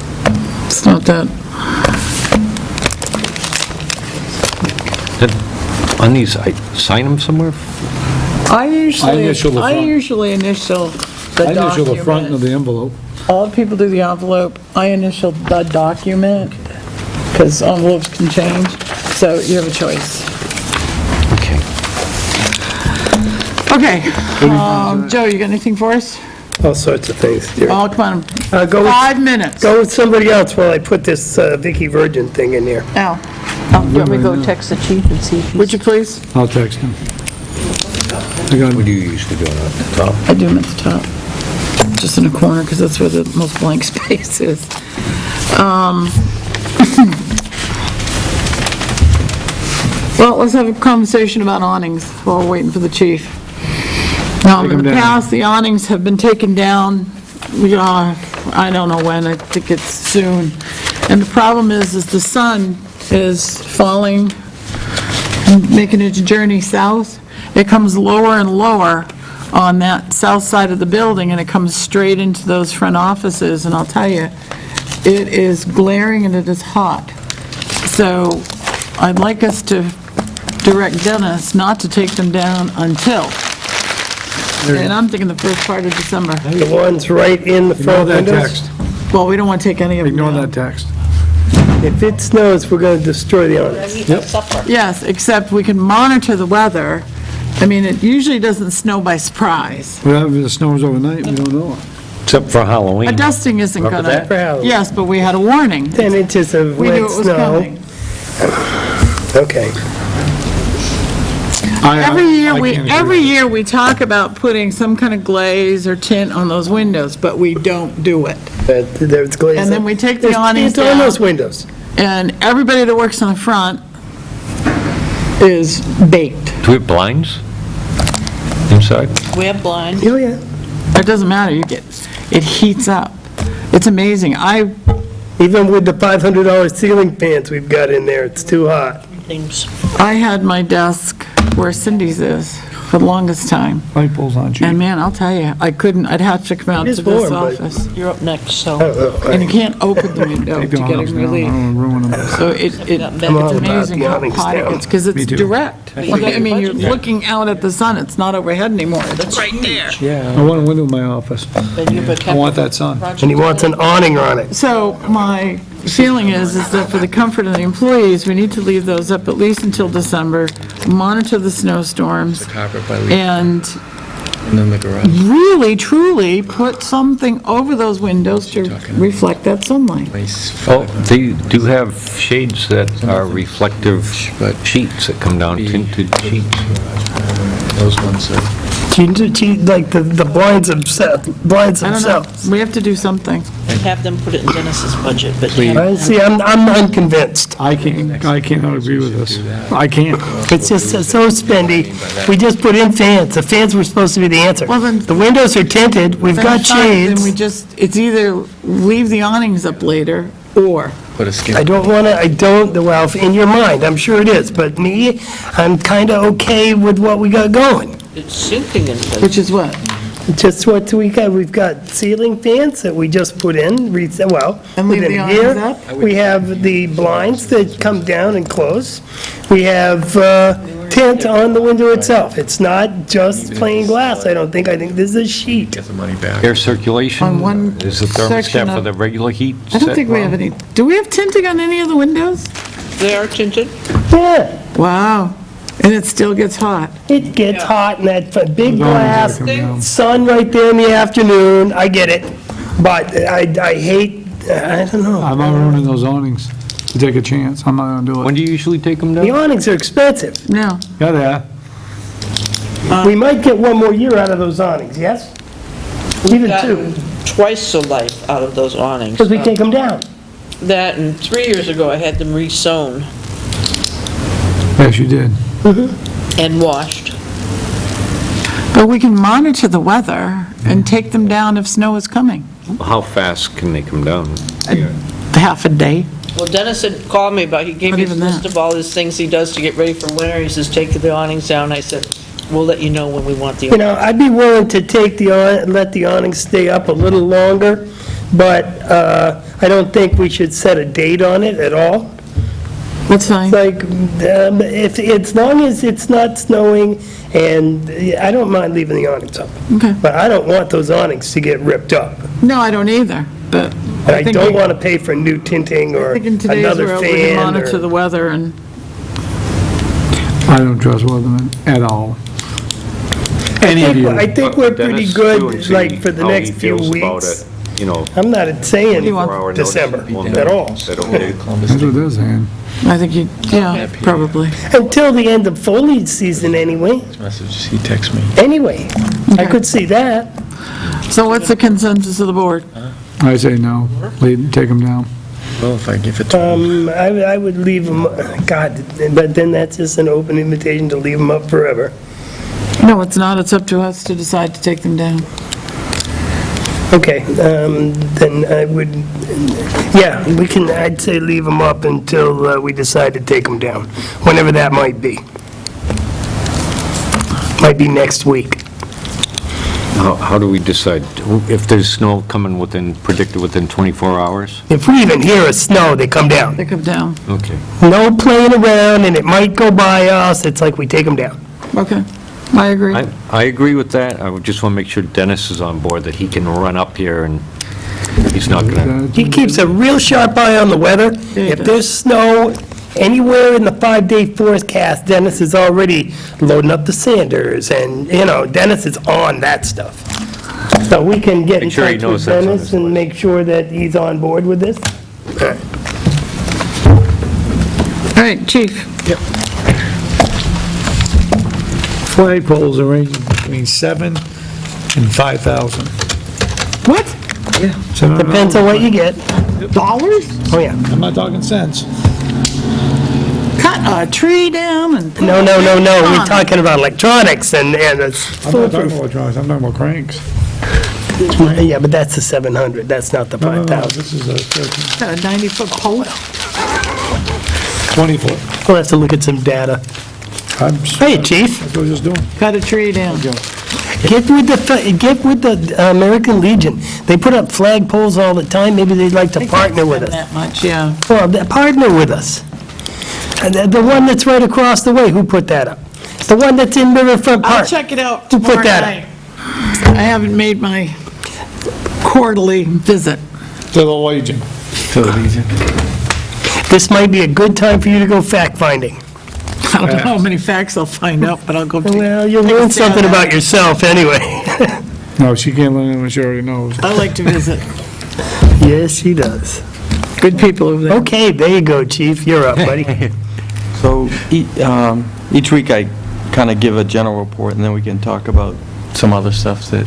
It's not that, On these, I sign them somewhere? I usually initial the front. initial the I initial the front of document. the envelope. All the people do the envelope. I initial the document, because envelopes can change, so you have a choice. Okay. Okay, Joe, you got anything for us? All sorts of things, dear. Oh, come on, Go with, 5 minutes. go with somebody else while I put this Vicky Virgin thing in there. Al, You want me to go text the chief and see if would you he's... please? I'll text him. I got What do you usually do on the top? I do them at the top, just in the corner, because that's where the most blank space is. Well, let's have a conversation about awnings while we're waiting for the chief. Take In 'em the down. past, the awnings have been taken down, I don't know when, I think it's soon. And the problem is the sun is falling, making its journey south. It comes lower and lower on that south side of the building, and it comes straight into those front offices, and I'll tell you, it is glaring and it is hot. So I'd like us to direct Dennis not to take them down until, and I'm thinking the first part of December. The ones right in the Ignore front that windows. text. Well, we don't want to take any of them Ignore down. that text. If it snows, we're going to destroy the awnings. Yes, except we can monitor the weather. I mean, it usually doesn't snow by surprise. Whatever, if it snows overnight, we don't know. Except for Halloween. A dusting isn't Remember gonna... that? For Halloween. Yes, but we had a warning. 10 inches of We knew wet it was snow. coming. Okay. Every year we talk about putting some kind of glaze or tint on those windows, but we don't do it. But there's glaze. And then we take the There's awnings tint on down. those windows. And everybody that works on the front is baked. Do we have blinds inside? We have blinds. Oh, yeah. It doesn't matter, it heats up. It's amazing. Even with the $500 ceiling fans we've got in there, it's too hot. Things. I had my desk where Cindy's is for the longest time. Light poles on cheap. And man, I'll tell you, I'd have to come out It is to this warm, but- office. You're up next, I so... don't know. And you can't open the window to Take the get awnings it down, I relief. don't wanna ruin them. So it's I'm all about amazing the how awnings hot it down. gets, because Me it's too. direct. I mean, you're looking out at the sun, it's not overhead anymore, it's right there. I want a window in my office. I want that sun. And he wants an awning on it. So my feeling is that for the comfort of the employees, we need to leave those up at least until December, monitor the snowstorms, and really, truly put something over those windows to reflect that sunlight. Oh, they do have shades that are reflective sheets that come down, tinted sheets. Those ones are... Like the blinds I don't know, themselves. we have to do something. Have them put it in Dennis's budget, but... See, I'm unconvinced. I cannot agree with this. I can't. It's just so spendy. We just put in fans. The fans were supposed to be the answer. Well, then- The windows are tinted, we've got Then we shades. just, it's either leave the awnings up later, or, Put a skin... well, in your mind, I'm sure it is, but me, I'm kind of okay with what we got going. It's sinking into... which is what? Just what we got, we've got ceiling fans that we just put in, And leave within the a awnings year. up? We have the blinds that come down and close. We have tint on the window itself. It's not just plain glass, I don't think. I think this is a sheet. Get the money back. Air circulation? On one Is the section thermostat for of- the regular heat? I don't set think we have wrong? any, do we have tinting on any of the windows? They are tinted? Yeah, Wow, and it still gets hot. it gets hot in that big The awnings gotta glass, come down. sun right there in the afternoon, I get it. But I hate I don't know. I'm not ruining those awnings to take a chance. I'm not gonna do When it. do you usually take them The down? awnings are expensive. No. Yeah, they are. We might get one more year out of those awnings, yes? Even two, Gotten twice the life out of those awnings. because we take them down. That, and 3 years ago, I had them re-sewn Yes, you did. and washed. But we can monitor the weather and take them down if snow is coming. How fast can they come down? Half a day. Well, Dennis had called me about, he gave Not me a even list that. of all his things he does to get ready for winter. He says, take the awnings down. I said, we'll let you know when we want the You know, I'd be willing to let the awnings stay up a little longer, but I don't think we should set a date on it at all. That's fine. Like, as long as it's not snowing, and I don't mind leaving the awnings up. Okay. But I don't want those awnings to get ripped up. No, I don't either, but And I think don't we- want to pay for new tinting or I think in today's another world, we can fan monitor the or... weather and, I don't trust weathermen at all. Any of you. I think we're pretty Dennis, good, you and see like, for the how he next few feels about weeks. it, You know, I'm not saying you want? 4-hour notice. December Well, at all. they don't need- That's what they're saying. I think you, yeah, probably. Until the end of foliage season anyway. Messages, he texts me. Anyway, I could see that. So what's the consensus of the board? I say no. Take them down. Well, if I give it to him. I would leave them, God, but then that's just an open invitation to leave them up forever. No, it's not. It's up to us to decide to take them down. Okay, then I would, yeah, we can, I'd say leave them up until we decide to take them down, whenever that might be. Might be next week. How do we decide? If there's snow coming predicted within 24 hours? If we even hear a snow, they come down. Take them down. Okay. No playing around, and it might go by us, it's like we take them down. Okay, I agree. I agree with that. I would just want to make sure Dennis is on board, that he can run up here and he's not gonna, He keeps a real sharp eye on the weather. he If does. there's snow anywhere in the 5-day forecast, Dennis is already loading up the sanders, and, you know, Dennis is on that stuff. So we can get in Make sure he touch with knows that's on Dennis his and list. make sure that he's on board with this. All right, chief. Flagpoles are ranging between 7 and 5,000. What? Depends on what you get. Dollars? Oh, yeah. I'm not talking cents. Cut a tree down and. put No, a no, no, no, on we're it. talking about electronics and it's I'm not talking about electronics, I'm talking about cranks. Yeah, but that's the 700, that's not the No, no, no, 5,000. this is a 13, Got a 90-foot pole. 20 foot. We'll have to look at some data. Hey, chief, That's what I was just doing. Cut a tree down. get with the American Legion. They put up flagpoles all the time, maybe they'd like to partner with us. That much, yeah. Well, partner with us. The one that's right across the way, who put that up? The one that's in Riverfront I'll Park. check it out Who put tomorrow that night. I haven't made my quarterly visit. To the Legion. This might be a good time for you to go fact-finding. I don't know how many facts I'll find out, but I'll go. Well, you'll take a learn stab something at it. about yourself anyway. No, she can't learn what she already knows. I like to visit. Yes, she does. Good people over there. Okay, there you go, chief, you're up, buddy. So each week I kind of give a general report, and then we can talk about some other stuff that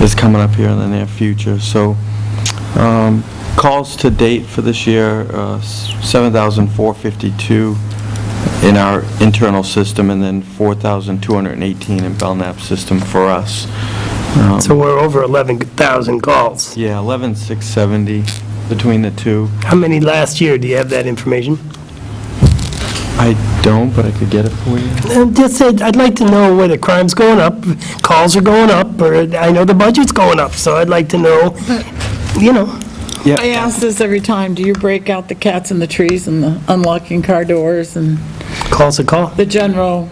is coming up here in the near future. So calls to date for this year, 7,452 in our internal system, and then 4,218 in Belknap system for us. So we're over 11,000 calls. Yeah, 11,670 between the two. How many last year? Do you have that information? I don't, but I could get it for you. Just said, I'd like to know whether crime's going up, calls are going up, or I know the budget's going up, so I'd like to know, you know. I ask this every time, do you break out the cats in the trees and the unlocking car doors and Call's a call? the general,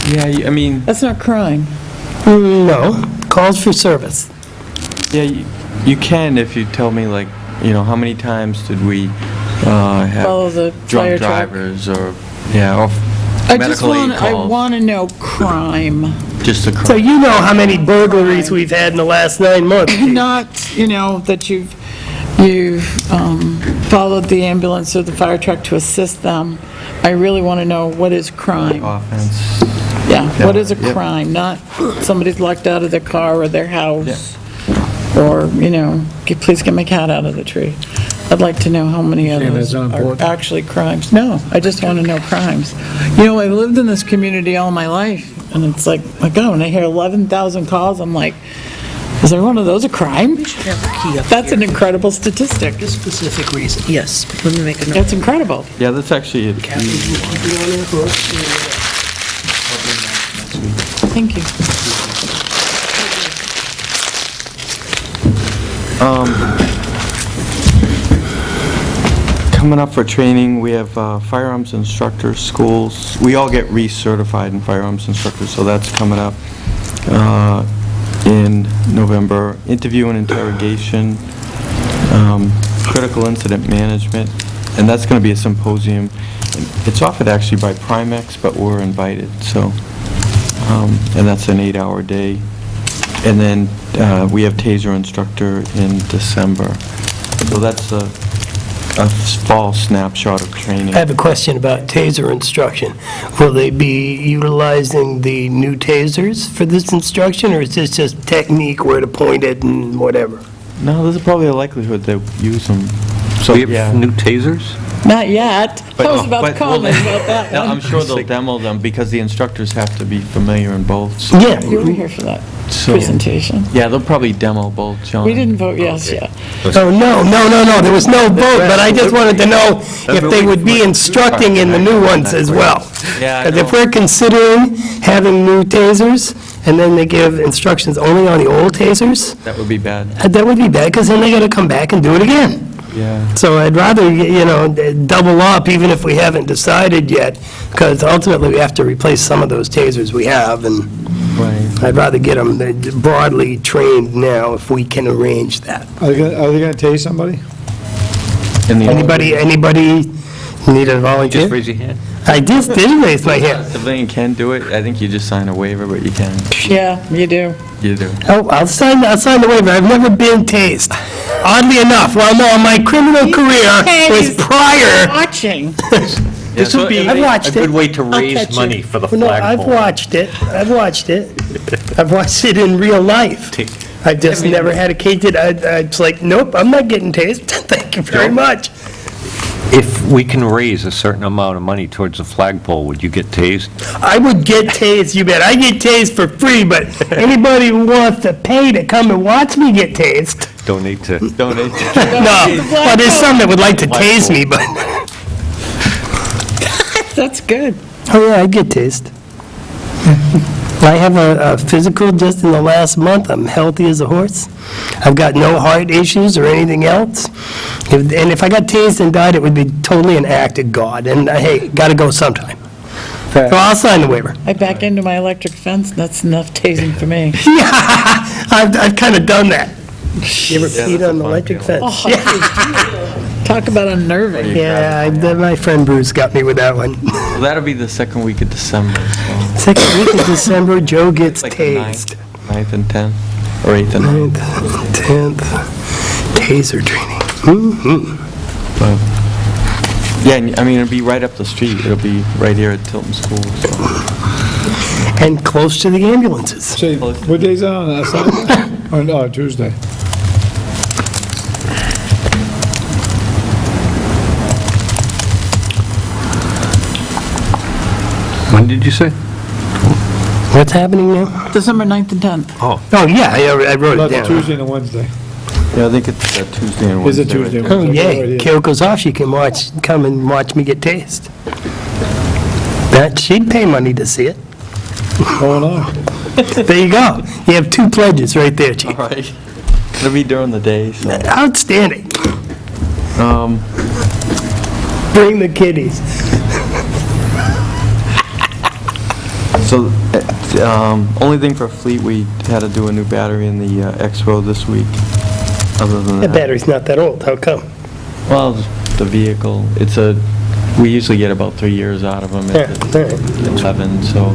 Yeah, I mean, that's not crime. No, calls for service. yeah, you can if you tell me, like, you know, how many times did we have Follow the fire drunk truck. drivers or, yeah, or I just medical aid want, I calls, want to know crime, just a So crime. you know how many burglaries we've had in the last 9 months. Chief. not, you know, that you've you've followed the ambulance or the fire truck to assist them. I really want to know, what is crime? Offense. Yeah, what is a Yep. crime? Not somebody's locked out of their car or their house, or, please get my cat out of the tree. I'd like to know how many of Saying those that's not are important? actually crimes. No, I just want to know crimes. I lived in this community all my life, and it's like, when I hear 11,000 calls, I'm like, is every one of those a crime? We should have a key up That's here. an incredible statistic. For a specific reason. Yes, let me make a note. That's incredible. Yeah, that's actually it. Kathy, you keep it on there for us? Thank you. Coming up for training, we have firearms instructors, schools. We all get recertified in firearms instructors, so that's coming up in November. Interview and interrogation, critical incident management, and that's going to be a symposium. It's offered actually by Primex, but we're invited, so, and that's an 8-hour day. And then we have taser instructor in December. So that's a fall snapshot of training. I have a question about taser instruction. Will they be utilizing the new tasers for this instruction, or is this just technique where to point it and whatever? No, there's probably a likelihood they use them. So, We yeah. have new tasers? Not yet. I was about to But- comment about that No, I'm one. sure they'll demo them because the instructors have to be familiar in both. So- Yeah. You were here for that So- presentation. Yeah, they'll probably demo both, John. We didn't vote yes yet. Oh, no, there was no vote, but I just wanted to know if they would be instructing in the new ones as well. Yeah, I Because if know. we're considering having new tasers, and then they give instructions only on the old tasers, That would be bad. that would be bad, because then they gotta come back and do it again. Yeah. So I'd rather, double up, even if we haven't decided yet, because ultimately we have to replace some of those tasers we have, and Right. I'd rather get them broadly trained now if we can arrange that. Are they gonna tase somebody? And the Anybody need a volunteer? Just raise your hand. I just did raise my hand. Civilian can do it. I think you just sign a waiver, but you can. Yeah, you do. You do. Oh, I'll sign the waiver. I've never been tased. Oddly enough, well, no, my criminal career was prior. Watching. This would be I've watched a good it. way to catch raise you. money for the No, I've flagpole. watched it. I've watched it in real life. I just never had a case that it's like, nope, I'm not getting tased. Thank you very much. If we can raise a certain amount of money towards the flagpole, would you get tased? I would get tased, you bet. I get tased for free, but anybody who wants to pay to come and watch me get tased, Donate to... Donate. no. Well, there's some that would like to tase me, but, That's good. oh yeah, I get tased. I have a physical just in the last month. I'm healthy as a horse. I've got no heart issues or anything else. And if I got tased and died, it would be totally an act of God. And hey, got to go sometime. So I'll sign the waiver. I back into my electric fence, that's enough tasing for me. I've kind of done that. You ever Yeah, peed that's a on the fun electric feeling. fence? Talk about unnerving. Yeah, my friend Bruce got me with that one. Well, that'll be the second week of December, so. Second week of December, Joe gets Like the 9th, tased. 9th and 10th, or 8th and 9th. 10th, taser training. But, yeah, and, I mean, it'll be right up the street. It'll be right here at Tilton School, so. And close to the ambulances. Say, what day's that on, Saturday? Or, no, Tuesday? When did you say? What's happening now? December 9th and 10th. Oh, yeah, I wrote it That's a down. Tuesday and a Wednesday. Yeah, I think it's Tuesday and Is Wednesday. it Tuesday? Oh, yay. Right here. Kyoko's off, she can come and watch me get tased. She'd pay money to see it. Oh, no. There you go. You have 2 pledges right there, All Chief. right. It'll be during the day, so. Outstanding. Um, Bring the kiddies. So, only thing for fleet, we had to do a new battery in the X-Road this week. Other than The that, battery's not that old, how come? well, the vehicle, we usually get about 3 years out of them. Yeah, It's all right. 11, so,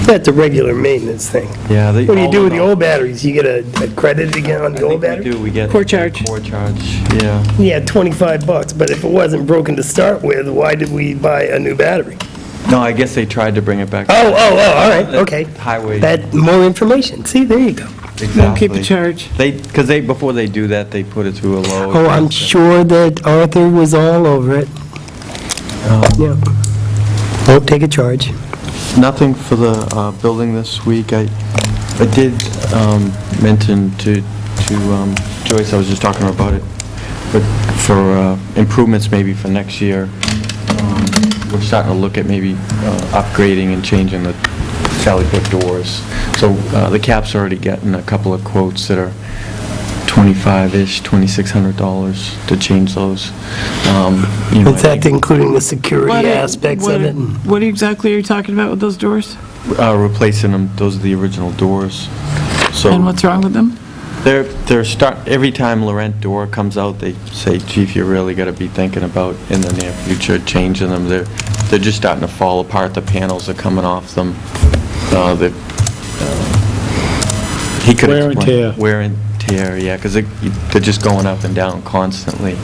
That's a regular maintenance thing. Yeah. What do you do with the old batteries? You get a credit again on the old I battery? think we do, we get. Core charge. Core charge, yeah. Yeah, $25, but if it wasn't broken to start with, why did we buy a new battery? No, I guess they tried to bring it back. Oh, all right, okay. Highway. That, more information. See, there you go. Won't keep the Exactly. charge. Because before they do that, they put it through a load. Oh, I'm sure that Arthur was all over it. Yeah. Won't take a charge. Nothing for the building this week. I did mention to Joyce, I was just talking about it, but for improvements maybe for next year, we're starting to look at maybe upgrading and changing the Sally Port doors. So the cap's already getting a couple of quotes that are $2,500-ish, $2,600 to change those. You know, In fact, including the security What- aspects of it. What exactly are you talking about with those doors? replacing them, those are the original doors. So And what's wrong with them? every time Laurent door comes out, they say, Chief, you really got to be thinking about in the near future changing them. They're just starting to fall apart. The panels are coming off them. He could Wear and explain- tear. Wear and tear, yeah, because they're just going up and down constantly.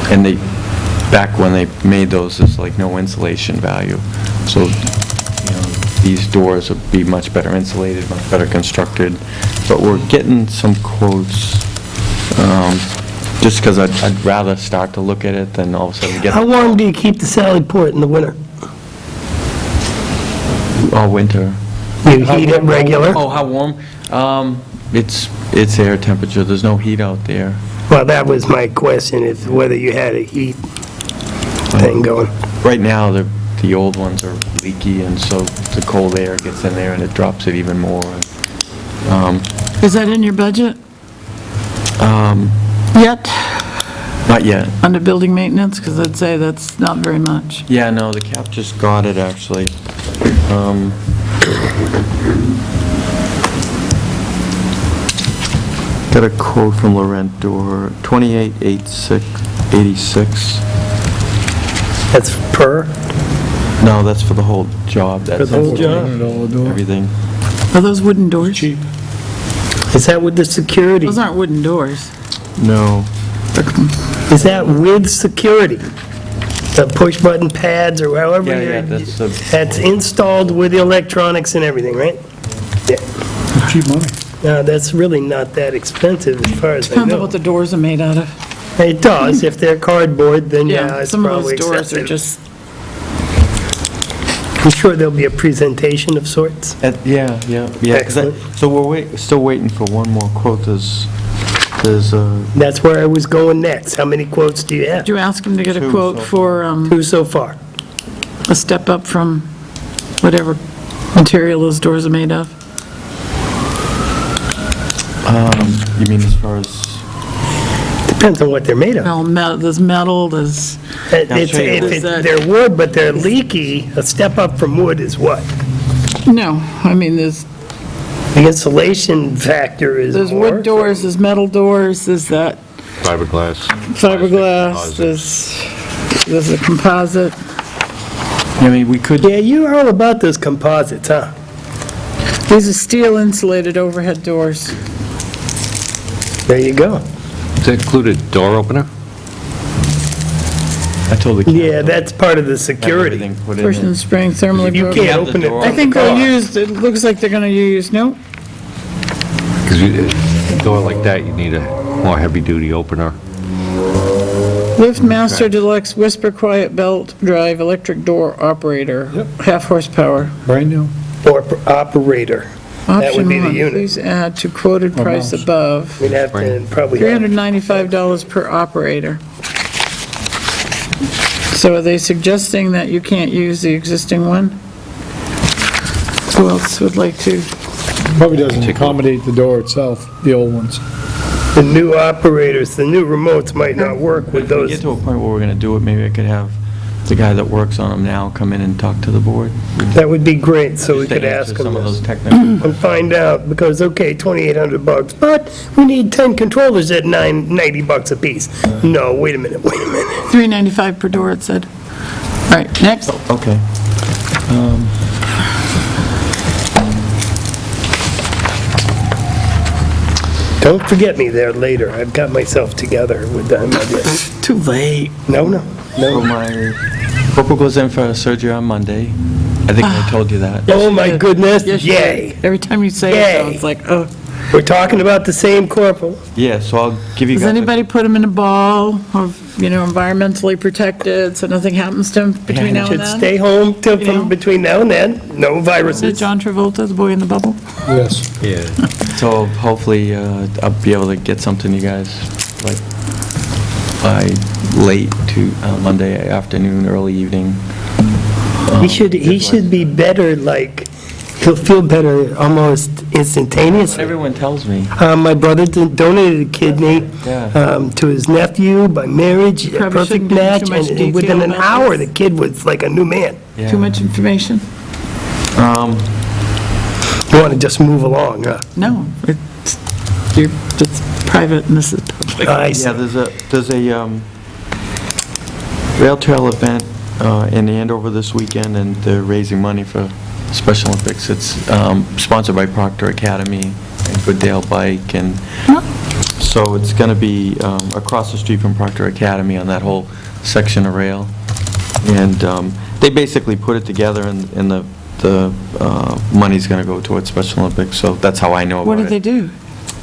And back when they made those, there's like no insulation value. So, these doors would be much better insulated, much better constructed. But we're getting some quotes, just because I'd rather start to look at it than all of a sudden get How warm do you keep the Sally Port in the winter? all winter. You heat it regular? Oh, how warm? It's air temperature, there's no heat out there. Well, that was my question, is whether you had a heat thing going. Right now, the old ones are leaky, and so the cold air gets in there and it drops it even more. Is that in your budget? Yet, Not yet. under building maintenance? Because I'd say that's not very much. Yeah, no, the cap just got it, actually. Got a quote from Laurent Door, 2886. That's per? No, that's for the whole job. That's the whole job? everything. Are those wooden doors? Cheap. Is that with the security? Those aren't wooden doors. No. Is that with security? The push-button pads or however? Yeah, you're- that's the- That's installed with the electronics and everything, right? Yeah. Cheap money. No, that's really not that expensive as far as I Depends on know. what the doors are made out of. It does. If they're cardboard, then yeah, it's Some of probably those doors are excessive. just, I'm sure there'll be a presentation of sorts. Yeah. 'Cause Excellent. So we're still waiting for one more quote. There's That's where I was going next. How many quotes do you have? did you ask him to get a Two quote so for Two so far. a step up from whatever material those doors are made of? you mean as far as, Depends on what they're made of. Well, there's metal, there's, If I'll show you what- they're wood, but they're leaky, a step up from wood is what? no, I mean, there's The insulation factor is There's more. wood doors, there's metal doors, there's that Fiberglass. fiberglass, there's a composite. I mean, we could, Yeah, you're all about those composites, huh? These are steel insulated overhead doors. There you go. Does that include a door opener? I told the captain. Yeah, that's part of the Have security. everything put in Person there. spring thermally You broken. can't have the open it. door. I think they'll car. use, it looks like they're gonna use, no? Because a door like that, you need a more heavy-duty opener. Lift Master Deluxe Whisper Quiet Belt Drive Electric Door Operator, half horsepower. Brand new. Or operator. That would be the Option one, unit. please add to quoted Or price mouse. above. We'd have to probably have, $395 per operator. So are they suggesting that you can't use the existing one? Who else would like to? Probably doesn't accommodate the door itself, the old ones. the new operators, the new remotes might not work with If we those. get to a point where we're going to do it, maybe I could have the guy that works on them now come in and talk to the board. That would be great, so we Just to could answer ask them some of those this. technical And find out, because, okay, $2,800, but we need 10 controllers at $90 a piece. No, wait a minute. $395 per door, it said. All right, next. Okay. Don't forget me there later. I've got myself together with them. Too late. No. So my purple goes in for surgery on Monday. I think I told you that. Oh, my goodness, Yes, you yay. did. Every time you say it, Yay. though, it's like, oh. We're talking about the same corporal. Yeah, so I'll give you Does guys. anybody put him in a ball of, environmentally protected, so nothing happens to him between now and Should then? stay home till You know? from between now and then. No Is it viruses. John Travolta, the boy in the bubble? Yes. Yeah. So hopefully I'll be able to get something to you guys like by late to Monday afternoon, early evening. He should be better, like, he'll feel better almost instantaneously. Everyone tells me. My brother donated a kidney Yeah. to his nephew by marriage, a Probably shouldn't perfect give match, too much and within detail an about hour, this. the kid was like a new man. Yeah. Too much information? You want to just move along, huh? No, it's private and this is public. I see. Yeah, there's a rail trail event in Andover this weekend, and they're raising money for Special Olympics. It's sponsored by Proctor Academy and Goodale Bike, and so it's going to be across the street from Proctor Academy on that whole section of rail. And they basically put it together, and the money's going to go towards Special Olympics, so that's how I know about it. What did they do?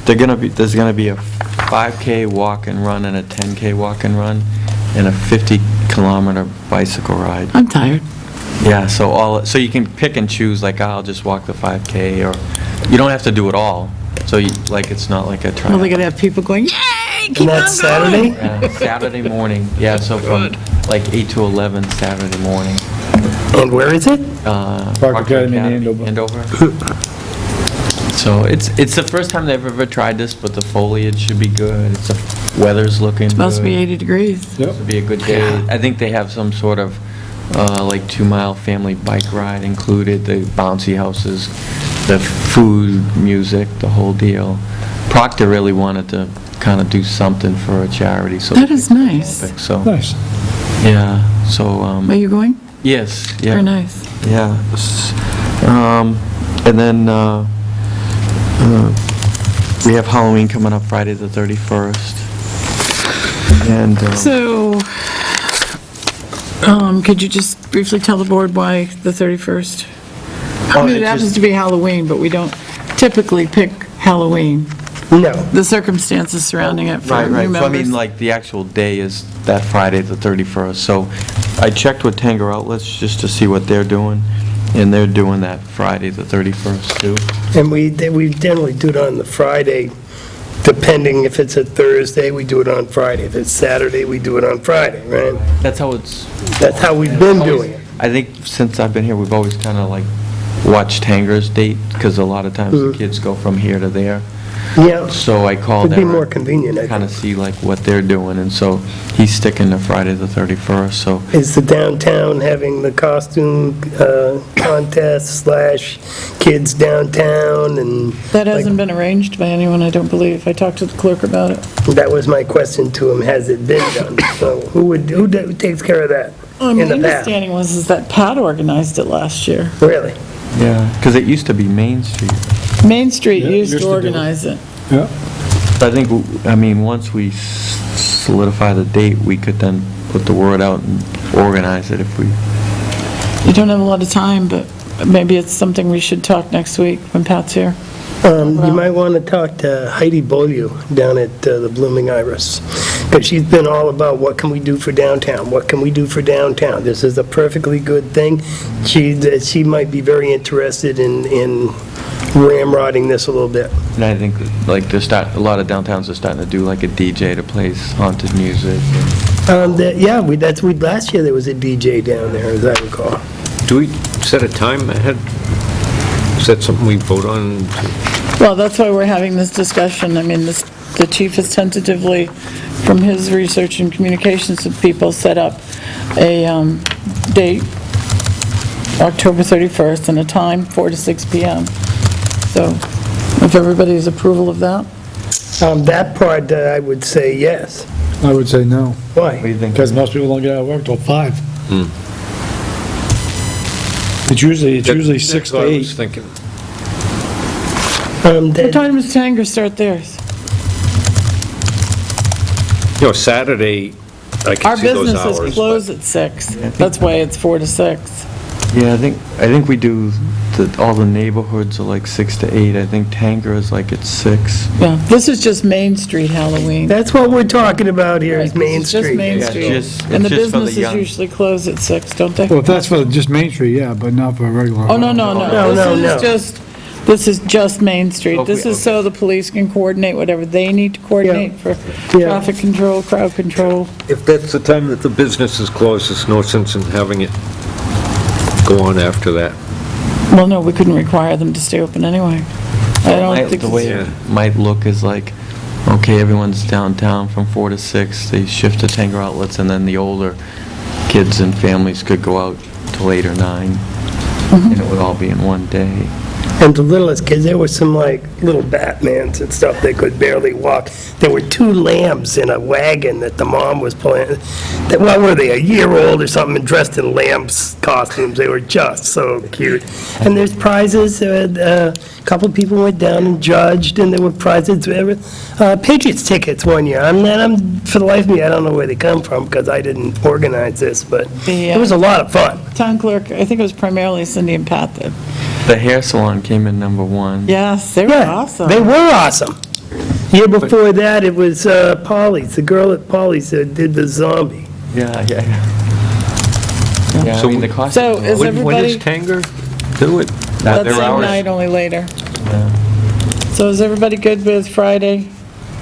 There's going to be a 5K walk and run and a 10K walk and run and a 50-kilometer bicycle ride. I'm tired. Yeah, so you can pick and choose, like, I'll just walk the 5K, or you don't have to do it all. So it's not like a trial. Well, they're gonna have people going, yay, keep on And that's Saturday? going. Yeah, Saturday morning, yeah, so from like 8 to 11 Saturday morning. And where is it? Proctor Academy in Andover. So it's the first time they've ever tried this, but the foliage should be good. Weather's looking good. Supposed to be 80 degrees. Yep. It'll be a good day. I think they have some sort of, like 2-mile family bike ride included, the bouncy houses, the food, music, the whole deal. Proctor really wanted to kind of do something for a charity, so. That is nice. So, Nice. yeah, so, Are you going? yes, yeah. Very nice. Yeah. And then, we have Halloween coming up Friday the 31st. And, So, could you just briefly tell the board why the 31st? I mean, it happens to be Halloween, but we don't typically pick Halloween. No. The circumstances surrounding it for new right, so I members. mean, like, the actual day is that Friday, the 31st. So I checked with Tanger Outlets just to see what they're doing, and they're doing that Friday, the 31st, too. And we generally do it on the Friday, depending if it's a Thursday, we do it on Friday. If it's Saturday, we do it on Friday, right? That's how it's, That's how we've been doing it. I think since I've been here, we've always kind of like watched Tanger's date, because a lot of times the kids go from here to there. Yeah, So I called it'd be Eric. more convenient, I Kind of think. see like what they're doing, and so he's sticking to Friday the 31st, so. Is the downtown having the costume contest / kids downtown and? That hasn't been arranged by anyone, I don't believe. I talked to the clerk about it. That was my question to him, has it been done? So who takes care of that My in the past? understanding was that Pat organized it last year. Really? Yeah, because it used to be Main Street. Main Street Yeah, used used to to do it. organize it. Yeah. I think, I mean, once we solidify the date, we could then put the word out and organize it if we, You don't have a lot of time, but maybe it's something we should talk next week when Pat's here. You might want to talk to Heidi Beaulieu down at the Blooming Iris, because she's been all about what can we do for downtown, what can we do for downtown. This is a perfectly good thing. She might be very interested in ramrodding this a little bit. and I think like a lot of downtowns are starting to do like a DJ that plays haunted music. Last year there was a DJ down there, as I recall. Do we set a time ahead? Is that something we vote on? Well, that's why we're having this discussion. I mean, the chief has tentatively, from his research and communications with people, set up a date, October 31st, and a time, 4 to 6 p.m. So, if everybody's approval of that? That part, I would say yes. I would say no, What do Why? you think? because most people don't get out of work till 5. It's usually 6 That's to what I 8. was thinking. What time does Tanger start theirs? Saturday, I can Our see those business hours. is closed at 6. That's why it's 4 to 6. Yeah, I think we do, all the neighborhoods are like 6 to 8. I think Tanger is like at 6. Yeah, this is just Main Street Halloween. That's what we're talking about here, is Right, Main this is just Street. Main Yeah, Street. just- And the it's just for the businesses young. usually close at 6, don't they? Well, if that's for just Main Street, yeah, but not for regular. Oh, no, no, No, no, no. This is just Main Street. Okay, This is so the police can coordinate whatever they need to coordinate for Yeah. traffic control, crowd control. If that's the time that the business is closed, there's no sense in having it go on after that. Well, no, we couldn't require them to stay open anyway. I don't think The way it's... it might look is like, okay, everyone's downtown from 4 to 6, they shift to Tanger outlets, and then the older kids and families could go out till 8 or 9, and it would all be in one day. And the littlest kids, there were some like little Batmans and stuff, they could barely walk. There were 2 lambs in a wagon that the mom was pulling. What were they, a year old or something, and dressed in lambs costumes? They were just so cute. And there's prizes, a couple people went down and judged, and there were prizes, Patriots tickets one year. For the life of me, I don't know where they come from, because I didn't organize this, but it was a lot of fun. Town clerk, I think it was primarily Cindy and Pat that... The hair salon came in number 1. Yes, they were Yeah, awesome. they were awesome. Year before that, it was Polly's, the girl at Polly's that did the zombie. Yeah. Yeah, I So mean, the So cost. is When does everybody... Tanger do it? That their same hours. night, only later. Yeah. So is everybody good with Friday,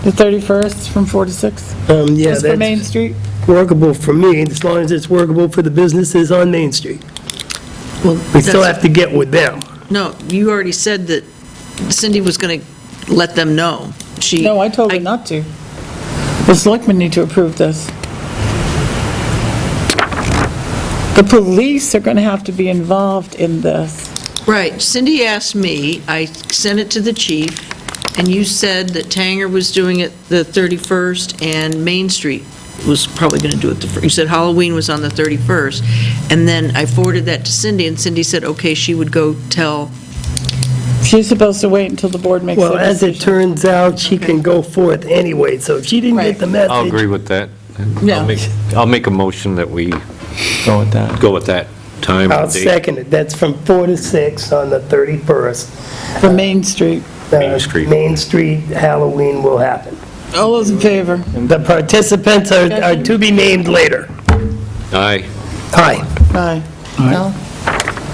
the 31st, from 4 to 6? Yeah, Just for Main that's Street? workable for me, as long as it's workable for the businesses on Main Street. We still have to get with them. No, you already said that Cindy was going to let them know. No, I told her not to. The selectmen need to approve this. The police are going to have to be involved in this. Right, Cindy asked me, I sent it to the chief, and you said that Tanger was doing it the 31st, and Main Street was probably going to do it you said Halloween was on the 31st, and then I forwarded that to Cindy, and Cindy said, okay, she would go tell, She's supposed to wait until the board makes Well, their as it decision. turns out, she can go forth anyway, so if she didn't get Right. the message... I'll agree with that. Yeah. I'll make a motion that we Go with that. go with that time I'll and date. second it. That's from 4 to 6 on the 31st. For Main Street. Main Street. Main Street Halloween will happen. All those in favor? The participants are to be named later. Aye. Hi. Aye. Aye. No?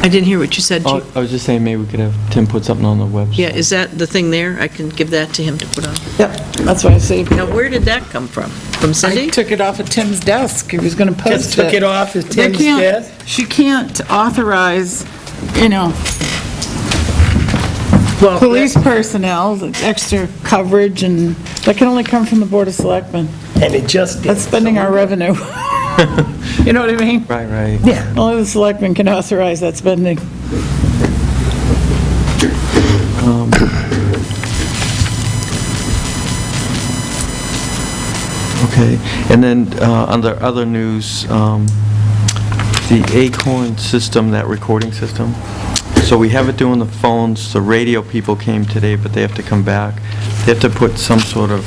I didn't hear what you said, Oh, Chief. I was just saying, maybe we could have Tim put something on the website. Yeah, is that the thing there? I can give that to him to put on. Yep, that's why I saved it. Now, where did that come from? From I Cindy? took it off of Tim's desk. He was going to post it. Just took it off as They Tim's can't- desk. She can't authorize, Well, police personnel, extra coverage, and that can only come from the Board of Selectmen. And it just did. That's spending our revenue. You know what I mean? Right. Yeah. Only the selectmen can authorize that spending. Okay, and then under other news, the Acorn system, that recording system, so we have it doing the phones, the radio people came today, but they have to come back. They have to put some sort of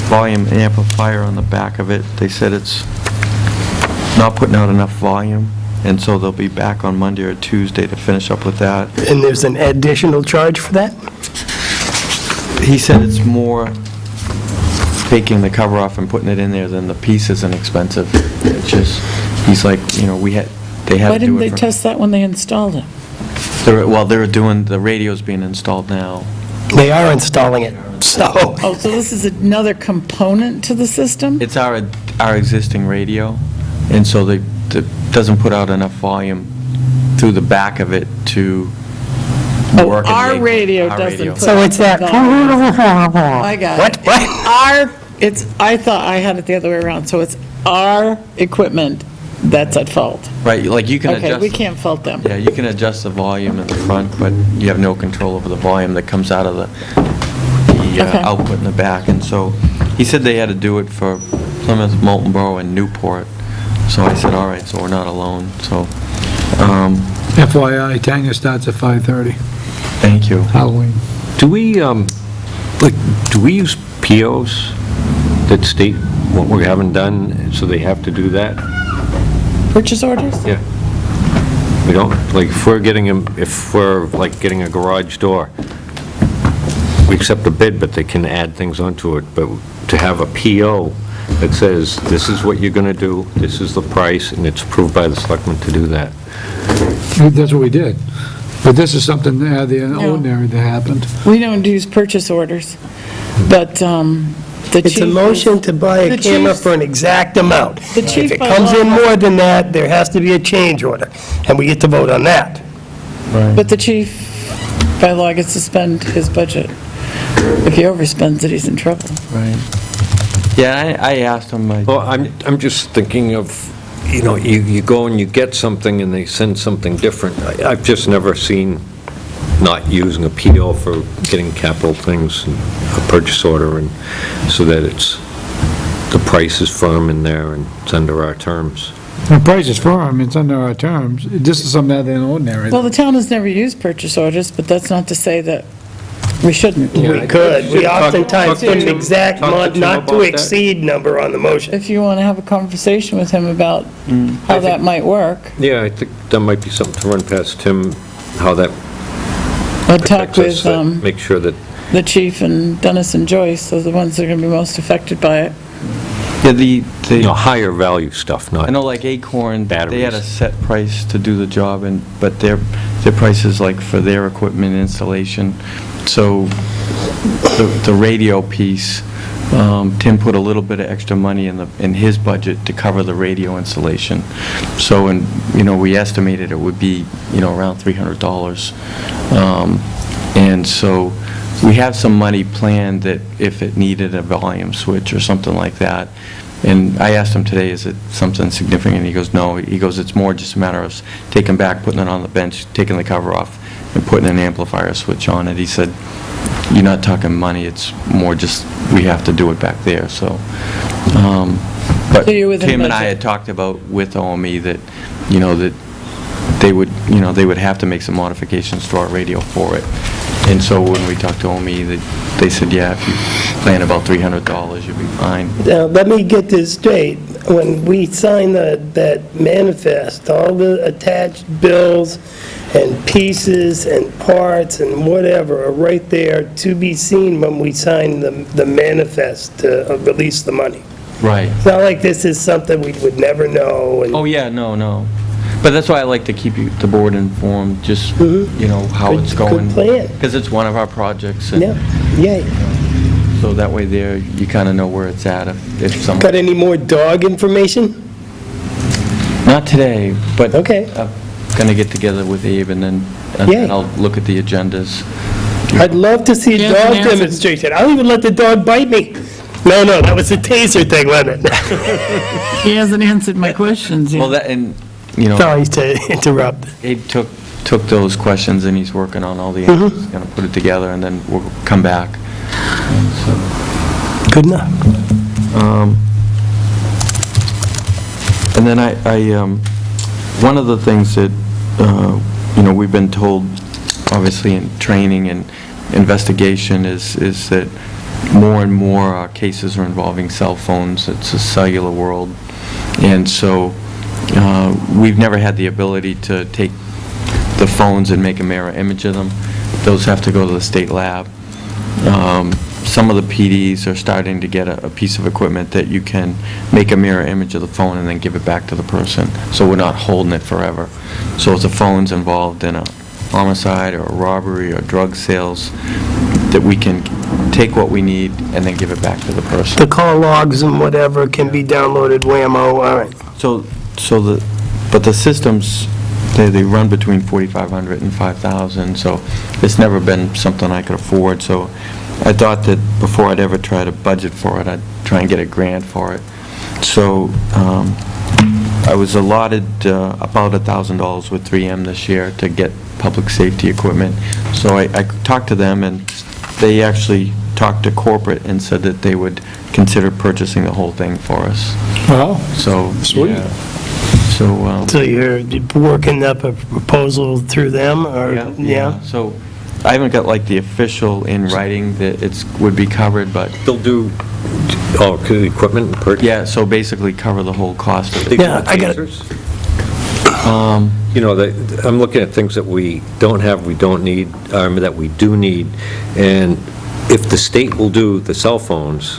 volume amplifier on the back of it. They said it's not putting out enough volume, and so they'll be back on Monday or Tuesday to finish up with that. And there's an additional charge for that? He said it's more taking the cover off and putting it in there than the piece isn't expensive. It's just, he's like, they had Why to do didn't they it for... test that when they installed it? They're doing, the radio's being installed now. They are installing it, so... Oh, so this is another component to the system? It's our existing radio, and so it doesn't put out enough volume through the back of it to work. in the Our Acorn. radio Our doesn't radio. put So it's that... I got it. What? I thought I had it the other way around, so it's our equipment that's at fault. Right, like you can Okay, adjust... we can't fault them. Yeah, you can adjust the volume at the front, but you have no control over the volume that comes out of the Okay. output in the back. And so, he said they had to do it for Plymouth, Moultonborough, and Newport. So I said, all right, so we're not alone, so, FYI, Tanger starts at 5:30, thank you. Halloween. Do we use POs that state what we haven't done, so they have to do that? Purchase orders? Yeah. We don't, like, if we're like getting a garage door, we accept the bid, but they can add things onto it. But to have a PO that says, this is what you're gonna do, this is the price, and it's approved by the selectmen to do that. That's what we did. But this is something out of the ordinary that happened. We don't use purchase orders, but the chief... It's a motion to buy a the camera chief- for an exact amount. The chief If it by comes in law- more than that, there has to be a change order, and we get to vote on that. But the chief, by law, gets to spend his budget. If he overspends it, he's in trouble. Right. Yeah, I asked him, Well, I'm just thinking of, you go and you get something and they send something different. I've just never seen not using a PO for getting capital things, and a purchase order, and so that the price is firm in there and it's under our terms. The price is firm, it's under our terms. This is something out of the ordinary. Well, the town has never used purchase orders, but that's not to say that we shouldn't. We could. We oftentimes put an exact talk to Tim not about to that. exceed number on the motion. If you want to have a conversation with him about how that might work, Yeah, I think that might be something to run past Tim, how that I'd talk affects us, with make sure that, the chief and Dennis and Joyce, they're the ones that are going to be most affected by it. yeah, higher value stuff, not... I know like Acorn, they had a Batteries. set price to do the job, but their price is like for their equipment installation. So the radio piece, Tim put a little bit of extra money in his budget to cover the radio installation. So, we estimated it would be, around $300. And so we have some money planned that if it needed a volume switch or something like that. And I asked him today, is it something significant? He goes, no. He goes, it's more just a matter of taking back, putting it on the bench, taking the cover off, and putting an amplifier switch on it. He said, you're not talking money, it's more just, we have to do it back there, so. But So you're within Tim and I budget. had talked about with OME that, that they would have to make some modifications to our radio for it. And so when we talked to OME, they said, yeah, if you plan about $300, you'll be fine. Now, let me get this straight. When we sign that manifest, all the attached bills and pieces and parts and whatever are right there to be seen when we sign the manifest to release the money. Right. It's not like this is something we would never know. Oh, yeah, no. But that's why I like to keep the board informed, just, how it's going. Good plan. Because it's one of our projects. And Yeah. so that way there, you kind of know where it's at if someone. Got any more dog information? Not today, but. Okay. I'm going to get together with Abe and then Yay. I'll look at the agendas. I'd love to see a Yes, dog Nancy. demonstration. I'll even let the dog bite me. No, that was a taser thing, wasn't it? He hasn't answered my questions Well, yet. that, and, Sorry to interrupt. Abe took those questions and he's working on all the answers. He's going to put it together and then we'll come back. And so, Good enough. And then one of the things that, we've been told, obviously in training and investigation, is that more and more cases are involving cell phones. It's a cellular world. And so we've never had the ability to take the phones and make a mirror image of them. Those have to go to the state lab. Some of the PDs are starting to get a piece of equipment that you can make a mirror image of the phone and then give it back to the person, so we're not holding it forever. So if the phone's involved in a homicide or a robbery or drug sales, that we can take what we need and then give it back to the person. The call logs and whatever can be downloaded, whammo, all right. But the systems, they run between $4,500 and $5,000, so it's never been something I could afford. So I thought that before I'd ever try to budget for it, I'd try and get a grant for it. So I was allotted about $1,000 with 3M this year to get public safety equipment. So I talked to them, and they actually talked to corporate and said that they would consider purchasing the whole thing for us. Well, So, Sweet. yeah. So, So you're working up a proposal through them, or, yeah? So I haven't got like the official in writing that would be covered, but, They'll do, equipment and purchase? yeah, so basically cover the whole cost of They it. do Yeah, the I got it. tasers? You know, I'm looking at things that we don't have, we don't need, that we do need, and if the state will do the cell phones,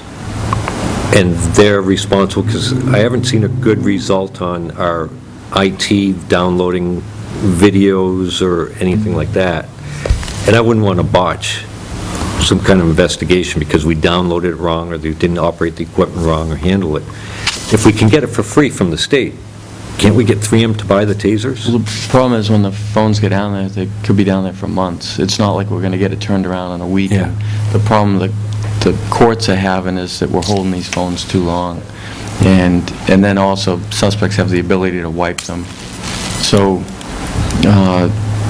and they're responsible, because I haven't seen a good result on our IT downloading videos or anything like that, and I wouldn't want to botch some kind of investigation because we downloaded it wrong, or they didn't operate the equipment wrong, or handle it. If we can get it for free from the state, can't we get 3M to buy the tasers? Well, the problem is when the phones get down there, they could be down there for months. It's not like we're going to get it turned around in a week. Yeah. The problem that the courts are having is that we're holding these phones too long. And then also suspects have the ability to wipe them. So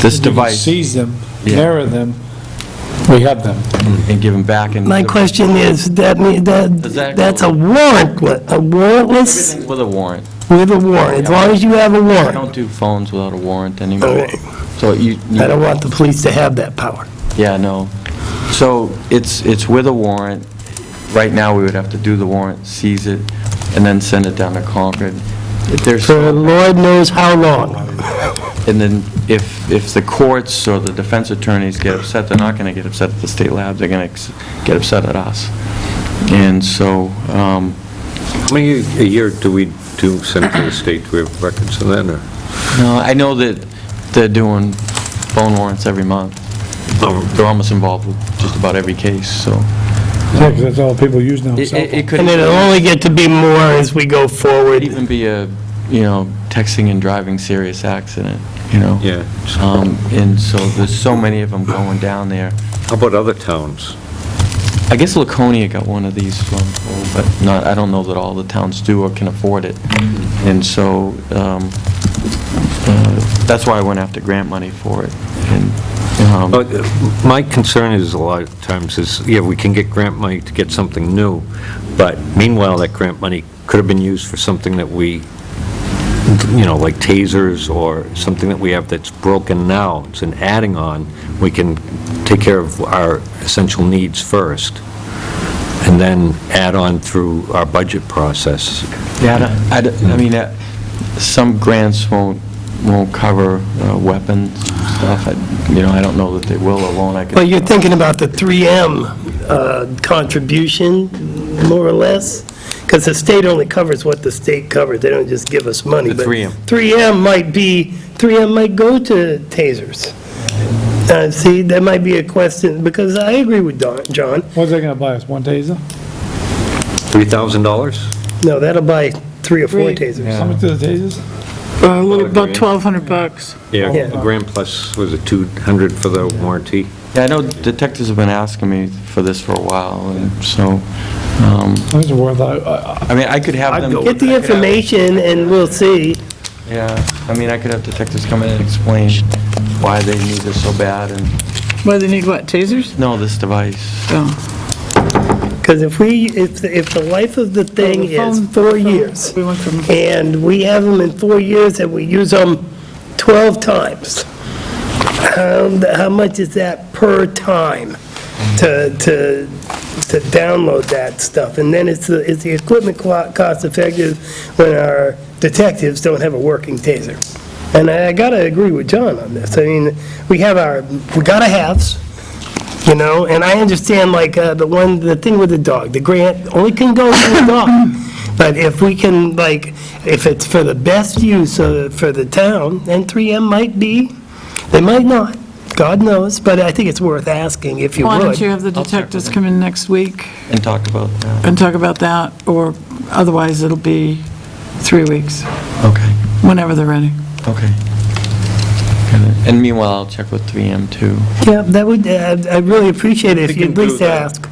this device, Seize them, Yeah. mirror them, we have them. and give them back. And My question is, Does that that's go- a warrantless, Everything with a warrant. with a warrant, as long as you have a I warrant. don't do phones without a warrant anymore. Okay. So you. I don't want the police to have that power. Yeah, no. So it's with a warrant. Right now, we would have to do the warrant, seize it, and then send it down to Concord. If there's, For Lord knows how long. and then if the courts or the defense attorneys get upset, they're not going to get upset at the state lab, they're going to get upset at us. And so, How many a year do we send to the state? Do we have records of that, or? no, I know that they're doing phone warrants every month. They're almost involved with just about every case, so. Yeah, 'cause that's all people use now, cell It phones. could And it'll only get to be more as we go forward. even be a, texting and driving serious accident, Yeah. And so there's so many of them going down there. How about other towns? I guess Laconia got one of these from, but not, I don't know that all the towns do or can afford it. And so, that's why I went after grant money for it. And, My concern is a lot of times is, yeah, we can get grant money to get something new, but meanwhile, that grant money could have been used for something that we, like tasers or something that we have that's broken now. It's an adding on. We can take care of our essential needs first, and then add on through our budget process. yeah, I mean, some grants won't cover weapons stuff. I don't know that they will or won't. Well, you're thinking about the 3M contribution, more or less? Because the state only covers what the state covers, they don't just give us money. The but 3M. 3M might go to tasers. See, that might be a question, because I agree with John. What's that gonna buy us, one taser? $3,000? No, that'll buy 3 or 4 Three. tasers. How much do the tasers? A little, about $1,200. Yeah, Yeah. a grand plus, was it 200 for the warranty? Yeah, I know detectives have been asking me for this for a while, and so, It's worth, I mean, I could have them. Get the information and we'll see. Yeah, I mean, I could have detectives come in and explain why they need this so bad, and, Why, they need what, tasers? no, this device. Oh. Because if the life of the thing The is phone- 4 years, We went from, and we have them in 4 years and we use them 12 times, how much is that per time to download that stuff? And then is the equipment cost effective when our detectives don't have a working taser? And I gotta agree with John on this. I mean, we gotta haves, and I understand like the thing with the dog, the grant only can go to the dog. But if we can, if it's for the best use for the town, then 3M might be, they might not, God knows, but I think it's worth asking if you why don't you would. have the detectives come in next week And talk about that. and talk about that, or otherwise it'll be 3 weeks, Okay, whenever they're ready. okay. And meanwhile, I'll check with 3M too. Yeah, that would, I'd really appreciate it if We you'd can at least do that. ask.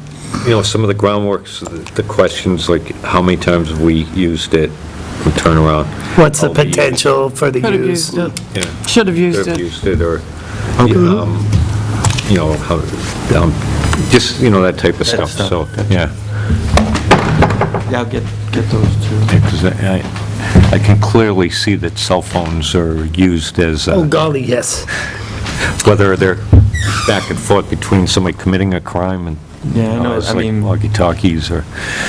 Some of the groundworks, the questions, like how many times have we used it, and turn around? What's the How we- potential for the Could have use? used it, Yeah. should have used Could have it. used it, or, how, just, that type of stuff, stuff, so, gotcha. yeah. Yeah, I'll get those too. Because I can clearly see that cell phones are used as, Oh, golly, yes. whether they're back and forth between somebody committing a crime and, Yeah, I know, it's I like mean- walkie-talkies or,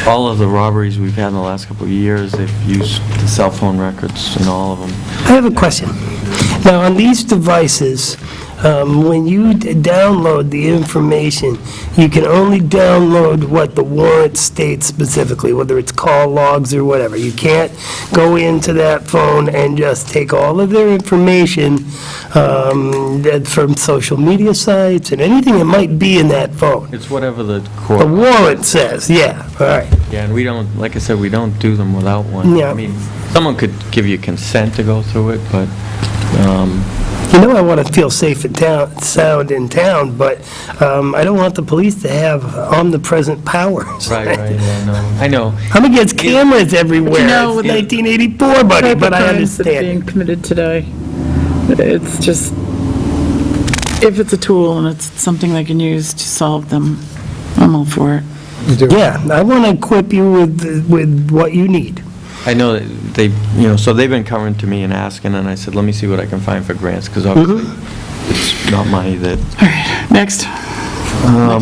All of the robberies we've had in the last couple of years, they've used the cell phone records in all of them. I have a question. Now, on these devices, when you download the information, you can only download what the warrant states specifically, whether it's call logs or whatever. You can't go into that phone and just take all of their information from social media sites and anything that might be in that phone. It's whatever the The court, warrant says, yeah, all right. yeah, and we don't, like I said, we don't do them without one. Yeah. I mean, someone could give you consent to go through it, but, You know I want to feel safe in town, sound in town, but I don't want the police to have omnipresent powers. right, yeah, I know. I'm against cameras everywhere. You know, It's with 1984, buddy, Type of but I crimes that are being understand. committed today, it's just, if it's a tool and it's something they can use to solve them, I'm all for it. Yeah, I want to equip you with what you need. I know that they, so they've been coming to me and asking, and I said, let me see what I can find for grants, because obviously it's not money that, All right, next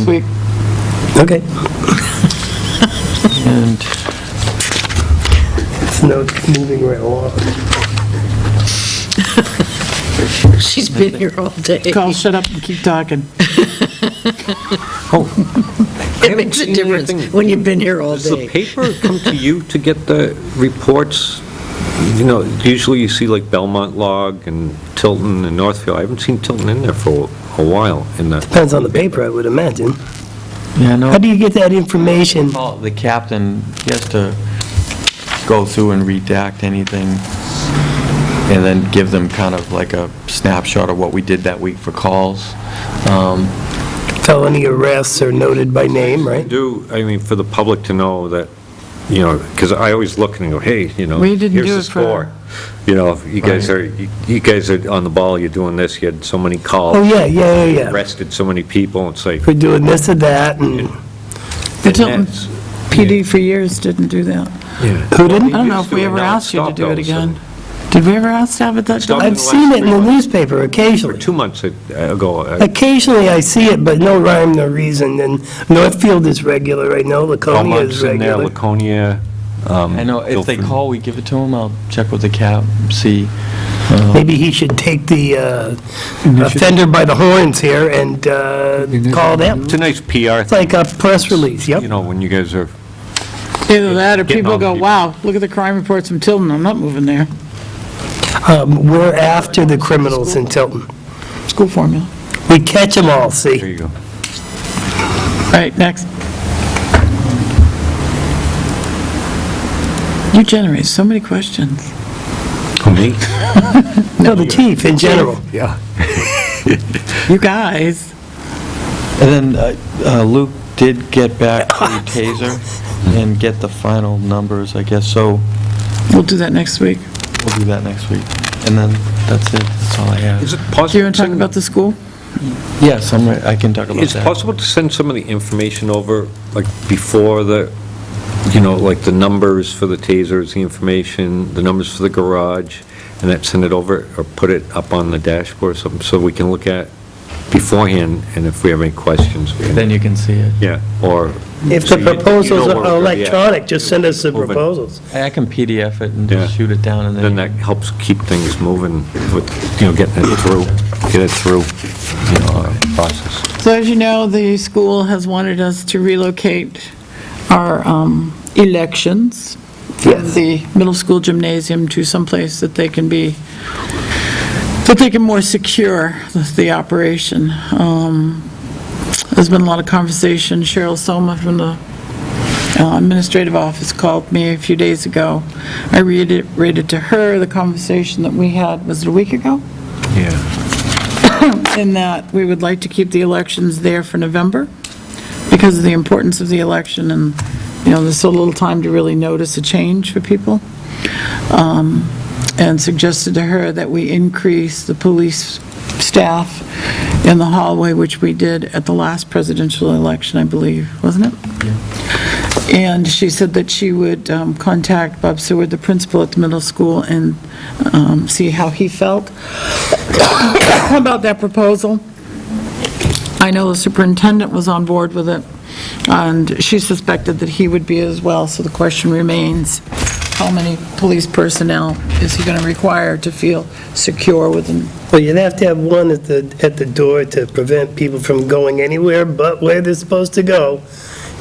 week. Okay. and It's no moving right along. She's been here all day. Carl, shut up and keep talking. It makes a difference when you've been here all does the day. paper come to you to get the reports? Usually you see like Belmont Log and Tilton and Northfield. I haven't seen Tilton in there for a while in that. Depends on the paper, I would imagine. yeah, no. How do you get that information? Well, the captain, he has to go through and redact anything, and then give them kind of like a snapshot of what we did that week for calls. Felony arrests are noted by name, right? For the public to know that, because I always look and go, hey, We didn't here's do the it for- score. You guys are on the ball, you're doing this, you had so many calls. Oh, yeah. Arrested so many people, it's like. We're doing this or that, and The Tilton that's- PD for years didn't do that. Yeah. who didn't? I don't know if we ever asked you to do it again. Did we ever ask to have it that Stopped done? I've seen it in the newspaper occasionally. For 2 months ago. Occasionally I see it, but no rhyme, no reason, and Northfield is regular, I know, Laconia is Belmont's in there, regular. Laconia. I know, if they Guilford. call, we give it to them, I'll check with the cap, see. Maybe he should take the offender by the horns here and call them. It's a nice PR It's like a press release, yep. when you guys are, Either that or Getting people on go, people. wow, look at the crime reports from Tilton, I'm not moving there. We're after the criminals in Tilton. School formula. We catch them all, there see? you go. All right, next. You generate so many questions. Who, me? No, the chief in general. Yeah. You guys. And then Luke did get back to TASER and get the final numbers, I guess, so We'll do that next week. we'll do that next week. And then that's it, that's all I have. Is it Do possible? you want to talk about the school? Yes, I can talk about Is it that. possible to send some of the information over, like, before the, like the numbers for the tasers, the information, the numbers for the garage, and then send it over, or put it up on the dashboard or something, so we can look at beforehand, and if we have any questions, we can, Then you can see it. yeah, or. If so the you know proposals where are we're gonna be at. electronic, just send us the Moving. proposals. I can PDF it and Yeah. just shoot it down, and Then then that helps keep things moving with, getting it through, process. So as you know, the school has wanted us to relocate our elections from Yes. the middle school gymnasium to someplace that they can more secure the operation. There's been a lot of conversation. Cheryl Soma from the administrative office called me a few days ago. I reiterated to her the conversation that we had, was it a week ago? Yeah. In that we would like to keep the elections there for November because of the importance of the election, and, there's so little time to really notice a change for people. And suggested to her that we increase the police staff in the hallway, which we did at the last presidential election, I believe, wasn't it? Yeah. And she said that she would contact Bob Seward, the principal at the middle school, and see how he felt about that proposal. I know the superintendent was on board with it, and she suspected that he would be as well, so the question remains, how many police personnel is he going to require to feel secure within? Well, you'd have to have one at the door to prevent people from going anywhere but where they're supposed to go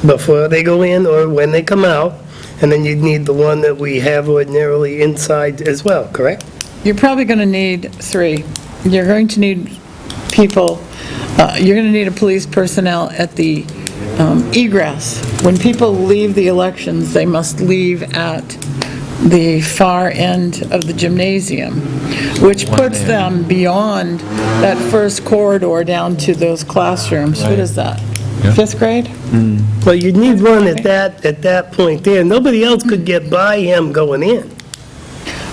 before they go in or when they come out, and then you'd need the one that we have ordinarily inside as well, correct? You're probably going to need 3. You're going to need people, you're going to need a police personnel at the egress. When people leave the elections, they must leave at the far end of the gymnasium, which puts them beyond that first corridor down to those classrooms. What is that? 5th grade? Well, you'd need one at that point there. Nobody else could get by him going in.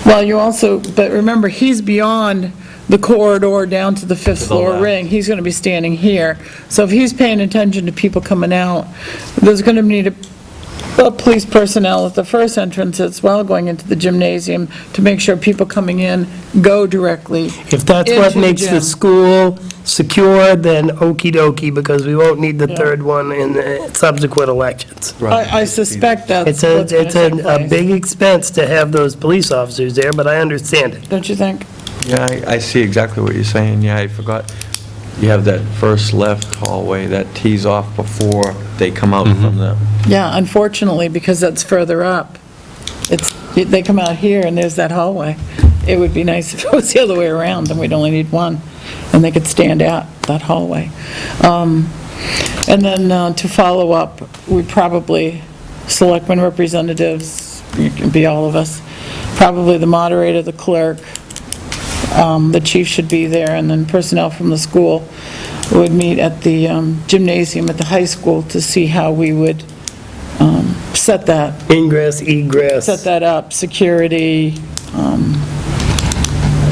Well, you also, but remember, he's beyond the corridor down to the 5th floor ring. He's going to be standing here. So if he's paying attention to people coming out, there's going to need a police personnel at the first entrance as well, going into the gymnasium, to make sure people coming in go directly If that's what into the makes the gym. school secure, then okey-dokey, because we won't need the third one in the subsequent elections. I suspect that's It's what's going to take a place. big expense to have those police officers there, but I understand it. Don't you think? Yeah, I see exactly what you're saying. Yeah, I forgot. You have that first left hallway that tees off before they come out from the... Yeah, unfortunately, because that's further up. They come out here and there's that hallway. It would be nice if it was the other way around, then we'd only need one, and they could stand out that hallway. And then to follow up, we probably, selectmen representatives, it can be all of us, probably the moderator, the clerk, the chief should be there, and then personnel from the school would meet at the gymnasium at the high school to see how we would set that Ingress, egress. set that up, security,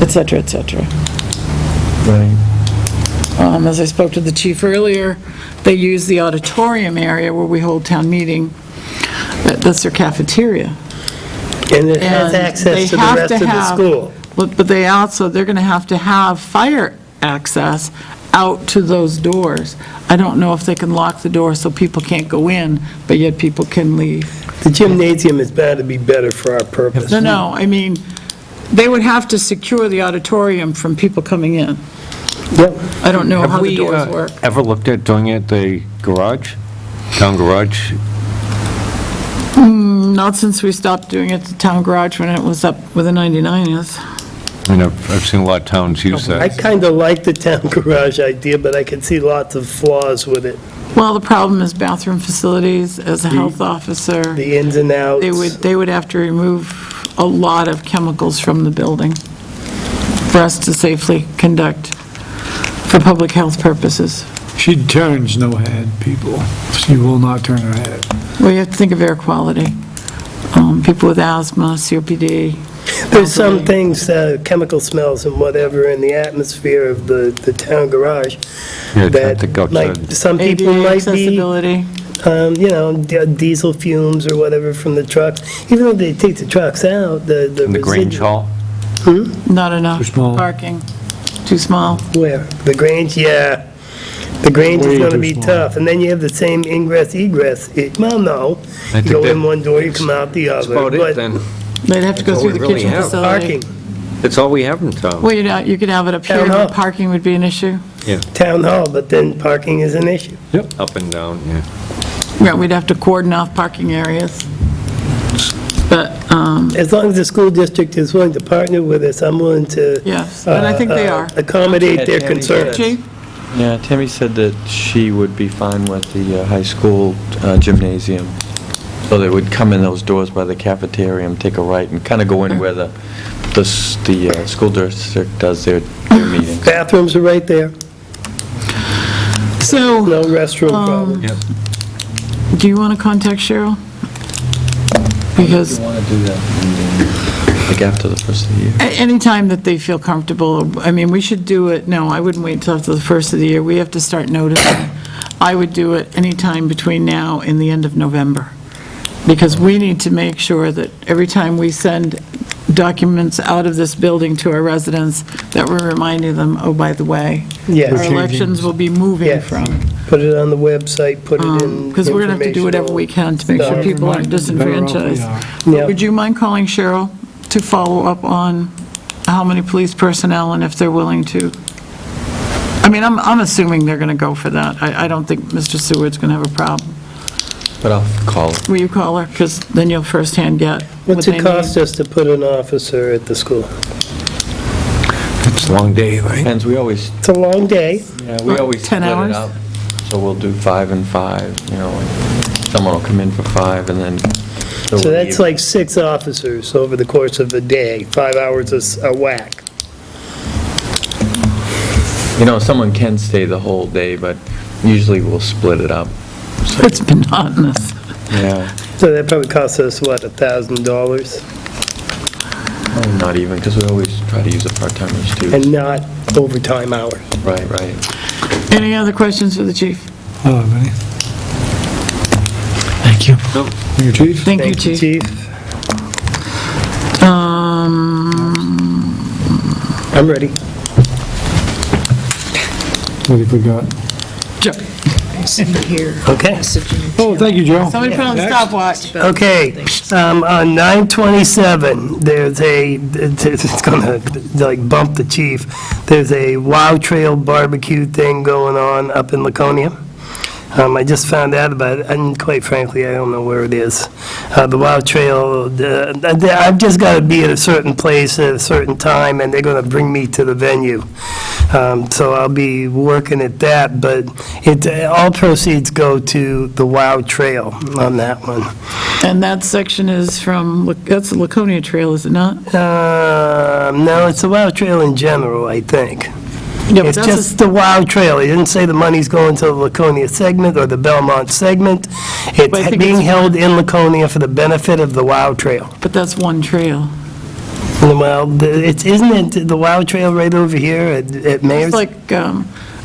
et cetera, et cetera. Right. As I spoke to the chief earlier, they use the auditorium area where we hold town meeting. That's their cafeteria. And it has And access they to the have rest to of the have- school. But they also, they're going to have fire access out to those doors. I don't know if they can lock the door so people can't go in, but yet people can leave. The gymnasium is bound to be better for our purpose. No, I mean, they would have to secure the auditorium from people coming in. Yep. I don't know how Have the we doors work. ever looked at doing it at the garage, town garage? Not since we stopped doing it at the town garage when it was up where the 99 is. I mean, I've seen a lot of towns use I that. kind of like the town garage idea, but I can see lots of flaws with it. Well, the problem is bathroom facilities. As a health officer, The ins and outs. they would have to remove a lot of chemicals from the building for us to safely conduct for public health purposes. She turns no head, people. She will not turn her head. Well, you have to think of air quality. People with asthma, COPD. There's some things, chemical smells and whatever in the atmosphere of the town garage Yeah, that, to go like, outside. some people ADA might be, accessibility. diesel fumes or whatever from the trucks. Even though they take the trucks out, the In the Grange residual- Hall? Not enough. Too small. Parking. Too small. Where? The Grange, yeah. The Grange is Way going to too be small. tough. And then you have the same ingress, egress. Well, no. I You think go that- in one door, you come out the That's other. about it but then. They'd have to go That's through all the we really kitchen have. facility. Parking, That's all we have in town. Well, you could have it up here, Town hall. but parking would be an issue. town hall, but then parking is an issue. Up and down, yeah. Yeah, we'd have to cordon off parking areas. But, As long as the school district is willing to partner with us, I'm willing to yes, and I think they are. accommodate their Tammy concerns. Chief? Yeah, Tammy said that she would be fine with the high school gymnasium. So they would come in those doors by the cafeteria, take a right, and kind of go in where the school district does their meetings. Bathrooms are right there, So, no restroom problem. do you want to contact Cheryl? Because want to do that, like after the first of the year. anytime that they feel comfortable, I mean, we should do it, no, I wouldn't wait until after the first of the year. We have to start noticing. I would do it anytime between now and the end of November, because we need to make sure that every time we send documents out of this building to our residents that we're reminding them, oh, by the way, Yes. our elections will be moving Yes. from. Put it on the website, put it in Because we're going to have to do whatever we can to make sure stuff. people aren't disenfranchised. Yeah. Would you mind calling Cheryl to follow up on how many police personnel and if they're willing to? I mean, I'm assuming they're going to go for that. I don't think Mr. Seward's going to have a problem. But I'll call it. Will you call her? Because then you'll firsthand get what What's they it need. cost us to put an officer at the school? It's a long day, right? Depends, we always, It's a long day. yeah, we always 10 split hours? it up. So we'll do 5 and 5, you know, like, someone will come in for 5 and then they'll So that's leave. like 6 officers over the course of a day, 5 hours a whack. You know, someone can stay the whole day, but usually we'll split it up. It's monotonous. Yeah. So that probably costs us, what, $1,000? Not even, because we always try to use the part-timers too. And not overtime hours. Right, right. Any other questions for the chief? I don't have any. Thank you. Thank you, chief. Thank you, chief. I'm ready. What have we got? Joe. Here. Okay. Oh, thank you, Joe. Somebody put on the stopwatch. Okay, on 927, there's it's gonna, like, bump the chief. There's a Wow Trail barbecue thing going on up in Laconia. I just found out about it, and quite frankly, I don't know where it is. The Wow Trail, I've just got to be at a certain place at a certain time, and they're going to bring me to the venue. So I'll be working at that, but all proceeds go to the Wow Trail on that one. And that section is from, that's the Laconia Trail, is it not? No, it's the Wow Trail in general, I think. Yeah, but It's that's just the Wow Trail. He didn't say the money's going to the Laconia segment or the Belmont segment. But I It's think being it's- held in Laconia for the benefit of the Wow Trail. But that's one trail. Well, isn't it the Wow Trail right over here at Mayor's? It's like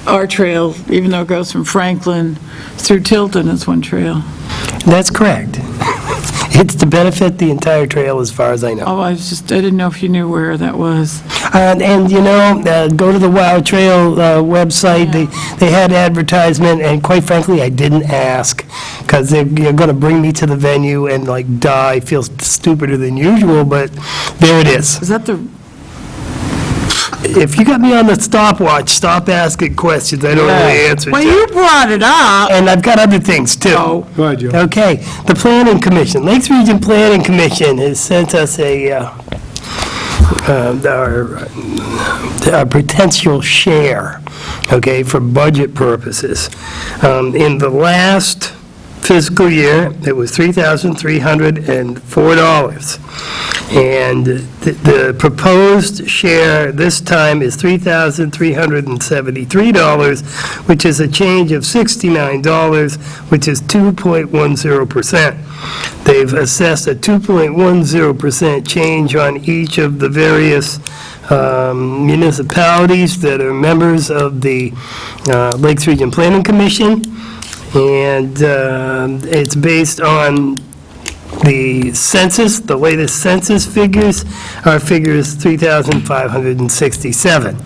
our trail, even though it goes from Franklin through Tilton, it's one trail. That's correct. It's to benefit the entire trail as far as I know. Oh, I didn't know if you knew where that was. And, you know, go to the Wow Trail website, they had advertisement, and quite frankly, I didn't ask, because they're going to bring me to the venue and, like, die. I feel stupider than usual, but there it is. Is that the, If you got me on the stopwatch, stop asking questions I don't know the answer well, to. you brought it up. And I've got other things, too. Oh. Go ahead, Joe. Okay, the Planning Commission, Lakes Region Planning Commission has sent us our potential share, okay, for budget purposes. In the last fiscal year, it was $3,304. And the proposed share this time is $3,373, which is a change of $69, which is 2.10%. They've assessed a 2.10% change on each of the various municipalities that are members of the Lakes Region Planning Commission, and it's based on the census. The latest census figures are figures 3,567,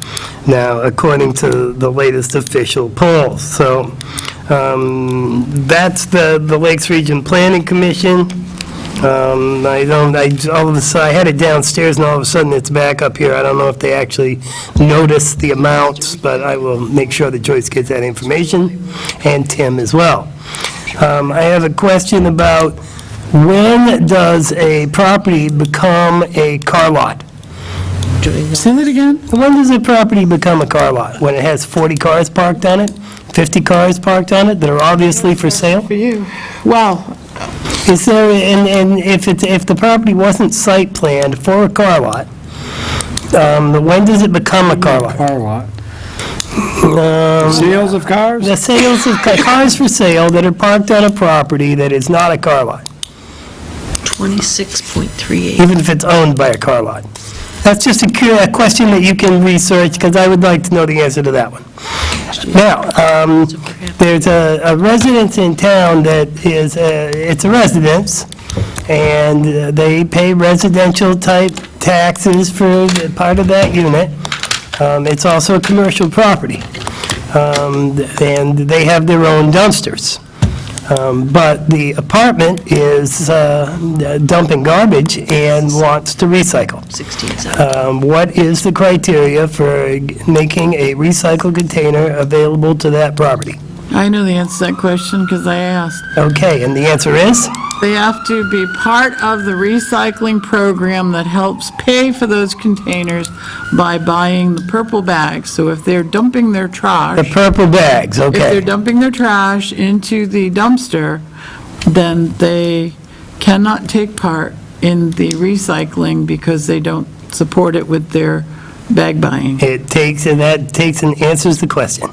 now, according to the latest official polls. So that's the Lakes Region Planning Commission. I had it downstairs, and all of a sudden it's back up here. I don't know if they actually noticed the amounts, but I will make sure that Joyce gets that information, and Tim as well. I have a question about, when does a property become a car lot? Say that again? When does a property become a car lot? When it has 40 cars parked on it, 50 cars parked on it that are obviously for sale? For you. Well, Is there, and if the property wasn't site planned for a car lot, when does it become a car lot? Car lot. Sales of cars? The sales of cars for sale that are parked on a property that is not a car lot, 26.38. even if it's owned by a car lot. That's just a question that you can research, because I would like to know the answer to that one. Now, there's a residence in town that is, it's a residence, and they pay residential-type taxes for part of that unit. It's also a commercial property, and they have their own dumpsters. But the apartment is dumping garbage and wants to recycle. 16, What is the criteria for making a recycle container available to that property? I know the answer to that question because I asked. Okay, and the answer is? They have to be part of the recycling program that helps pay for those containers by buying the purple bags. So if they're dumping their trash. The purple bags, If they're okay. dumping their trash into the dumpster, then they cannot take part in the recycling because they don't support it with their bag buying. It takes, and that takes and answers the question.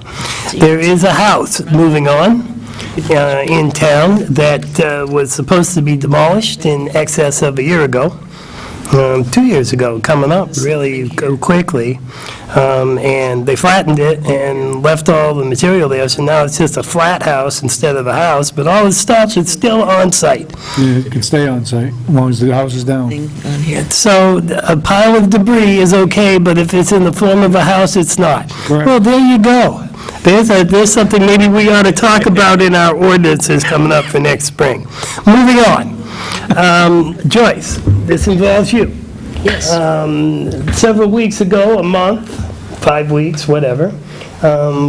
There is a house, moving on, in town that was supposed to be demolished in excess of a year ago, 2 years ago, coming up really quickly, and they flattened it and left all the material there, so now it's just a flat house instead of a house, but all the stuff is still on site. Yeah, it can stay on site, as long as the house is down. thing on here. So a pile of debris is okay, but if it's in the form of a house, it's not. Correct. Well, there you go. There's something maybe we ought to talk about in our ordinances coming up for next spring. Moving on. Joyce, this involves you. Yes. Several weeks ago, a month, 5 weeks, whatever,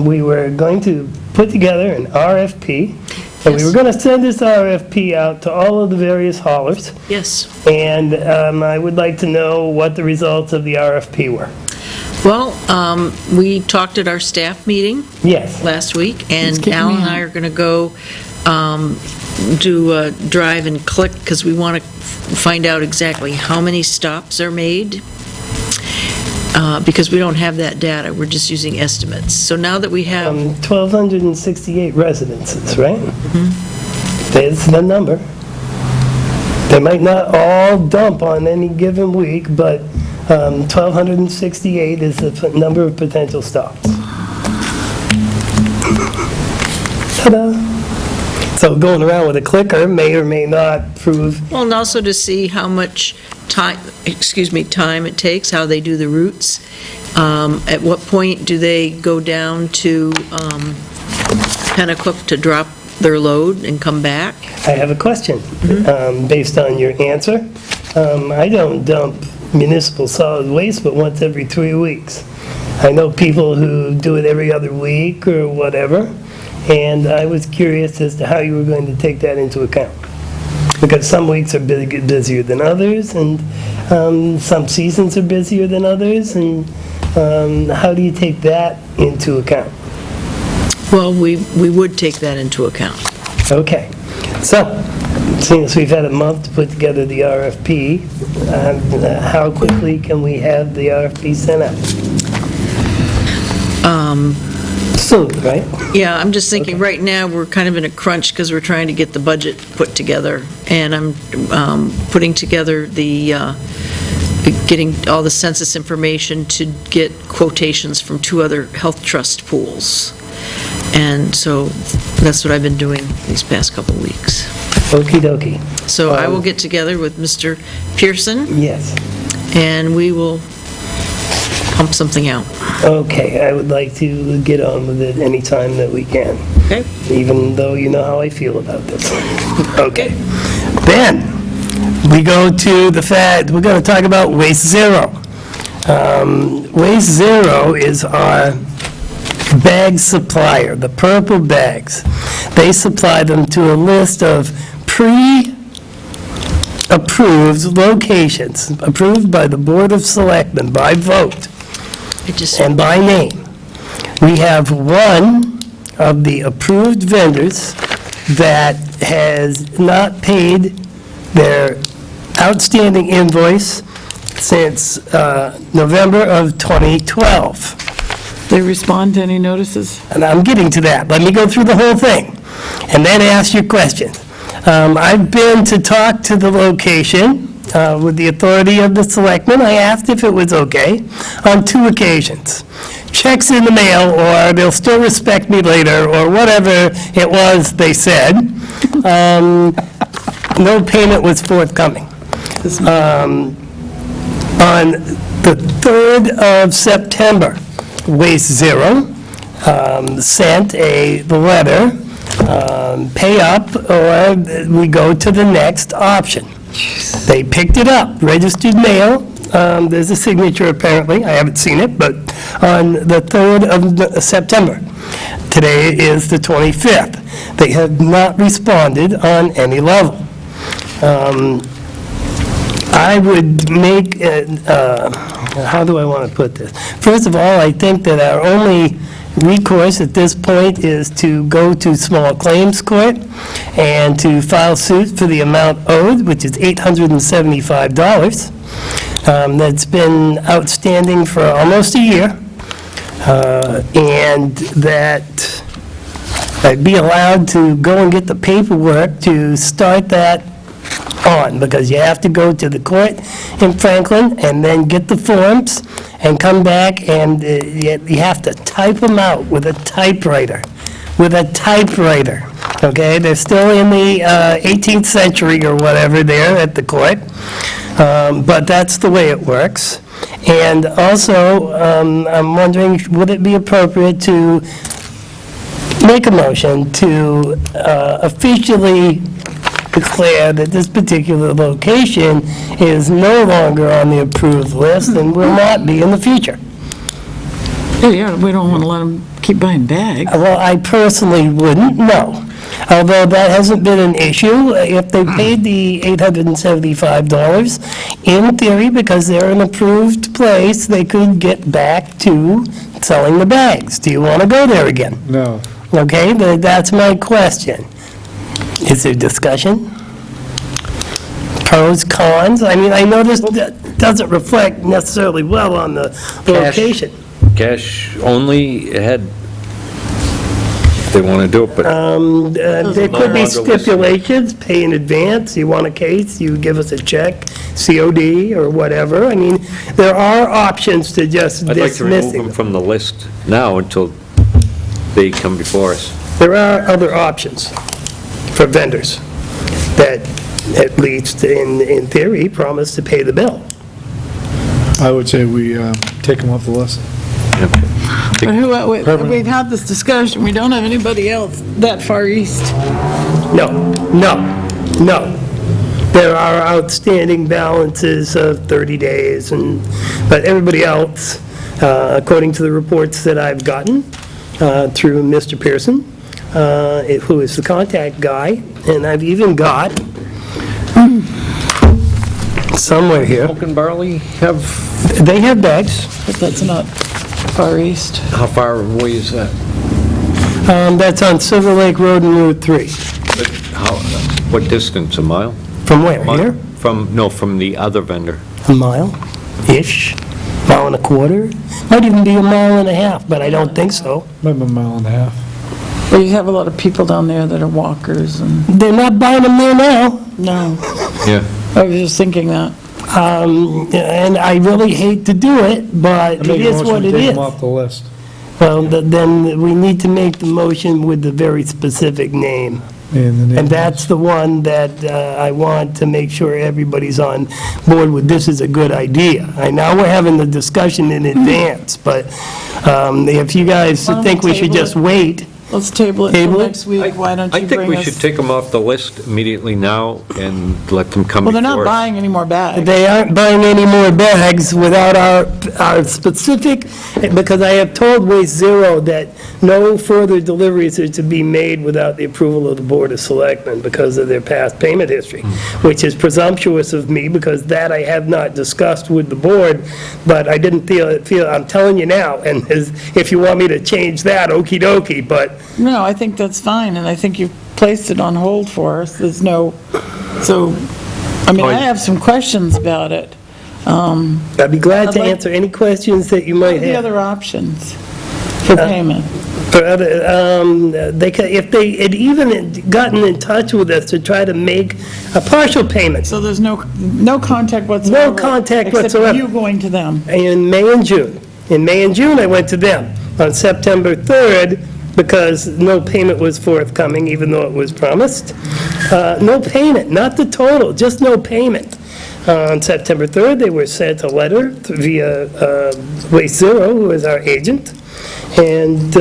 we were going to put together an RFP, and we were going to send this RFP out to all of the various haulers, Yes. and I would like to know what the results of the RFP were. Well, we talked at our staff meeting Yes. last week, and kick me Al and out. I are going to go do a drive and click, because we want to find out exactly how many stops are made, because we don't have that data, we're just using estimates. So now that we have, 1,268 residences, right? That's the number. They might not all dump on any given week, but 1,268 is the number of potential stops. Ta-da! So going around with a clicker may or may not prove, well, and also to see how much time it takes, how they do the routes. At what point do they go down to Pennacook to drop their load and come back? I have a question based on your answer. I don't dump municipal solid waste but once every 3 weeks. I know people who do it every other week or whatever, and I was curious as to how you were going to take that into account. Because some weeks are busier than others, and some seasons are busier than others, and how do you take that into account? Well, we would take that into account. Okay, so, since we've had a month to put together the RFP, how quickly can we have the RFP sent out? Soon, right? Yeah, I'm just thinking, right now, we're kind of in a crunch because we're trying to get the budget put together, and I'm putting together getting all the census information to get quotations from 2 other health trust pools. And so that's what I've been doing these past couple weeks. Okey dokey. So I will get together with Mr. Pearson, Yes. and we will pump something out. Okay, I would like to get on with it anytime that we can, Okay? even though you know how I feel about this. Okay. Then, we go to the fact, we're going to talk about Waste Zero. Waste Zero is our bag supplier, the purple bags. They supply them to a list of pre-approved locations, approved by the Board of Selectmen by vote and by name. We have one of the approved vendors that has not paid their outstanding invoice since November of 2012. They respond to any notices? And I'm getting to that. Let me go through the whole thing, and then ask your questions. I've been to talk to the location with the authority of the selectmen. I asked if it was okay on 2 occasions. Checks in the mail, or they'll still respect me later, or whatever it was they said. no payment was forthcoming. On the 3rd of September, Waste Zero sent a letter, pay up or we go to the next option. They picked it up, registered mail, there's a signature apparently, I haven't seen it, but on the 3rd of September. Today is the 25th. They have not responded on any level. I would make, how do I want to put this? First of all, I think that our only recourse at this point is to go to small claims court and to file suit for the amount owed, which is $875. That's been outstanding for almost a year, and that I'd be allowed to go and get the paperwork to start that on, because you have to go to the court in Franklin and then get the forms and come back, and you have to type them out with a typewriter, okay? They're still in the 18th century or whatever there at the court, but that's the way it works. And also, I'm wondering, would it be appropriate to make a motion to officially declare that this particular location is no longer on the approved list and will not be in the future? Yeah, we don't want to let them keep buying bags. Well, I personally wouldn't, no. Although that hasn't been an issue. If they paid the $875, in theory, because they're an approved place, they could get back to selling the bags. Do you want to go there again? No. Okay, that's my question. Is there discussion? Pros, cons? I mean, I know this doesn't reflect necessarily well on the location. Cash only had, if they want to do it, but There could be longer list. stipulations, pay in advance, you want a case, you give us a check, COD or whatever. I mean, there are options to just I'd like to remove dismissing them them. from the list now until they come before us. There are other options for vendors that, at least in theory, promise to pay the bill. I would say we take them off the list. But we've had this discussion, we don't have anybody else that far east. No. There are outstanding balances of 30 days, but everybody else, according to the reports that I've gotten through Mr. Pearson, who is the contact guy, and I've even got, somewhere here, Oak and Barley have, they have bags. But that's not far east. how far away is that? That's on Silver Lake Road and Route 3. But what distance, a mile? From where, here? From the other vendor. A mile-ish, mile and a quarter. Might even be a mile and a half, but I don't think so. Maybe a mile and a half. Well, you have a lot of people down there that are walkers and, They're not buying them there now. no, Yeah. I was just thinking that. And I really hate to do it, but it is what it Take is. them off the list. Well, then we need to make the motion with the very specific name. And that's the one that I want to make sure everybody's on board with. This is a good idea. I know we're having the discussion in advance, but if you guys Why don't think we we should table just it? wait, Let's table it till Table it? next week, why don't I you think bring we us? should take them off the list immediately now and let them come Well, before us. they're not buying any more bags. they aren't buying any more bags without our specific, because I have told Waste Zero that no further deliveries are to be made without the approval of the Board of Selectmen because of their past payment history, which is presumptuous of me, because that I have not discussed with the board, but I didn't feel, I'm telling you now, and if you want me to change that, okey dokey, but No, I think that's fine, and I think you've placed it on hold for us. There's no, so, I mean, I have some questions about it. I'd be glad I'd to like- answer any questions that you What might are the have. other options for payment? They could, if they had even gotten in touch with us to try to make a partial payment So there's no contact whatsoever? No contact whatsoever. Except you going to them? in May and June. In May and June, I went to them. On September 3rd, because no payment was forthcoming, even though it was promised. No payment, not the total, just no payment. On September 3rd, they were sent a letter via Waste Zero, who is our agent, and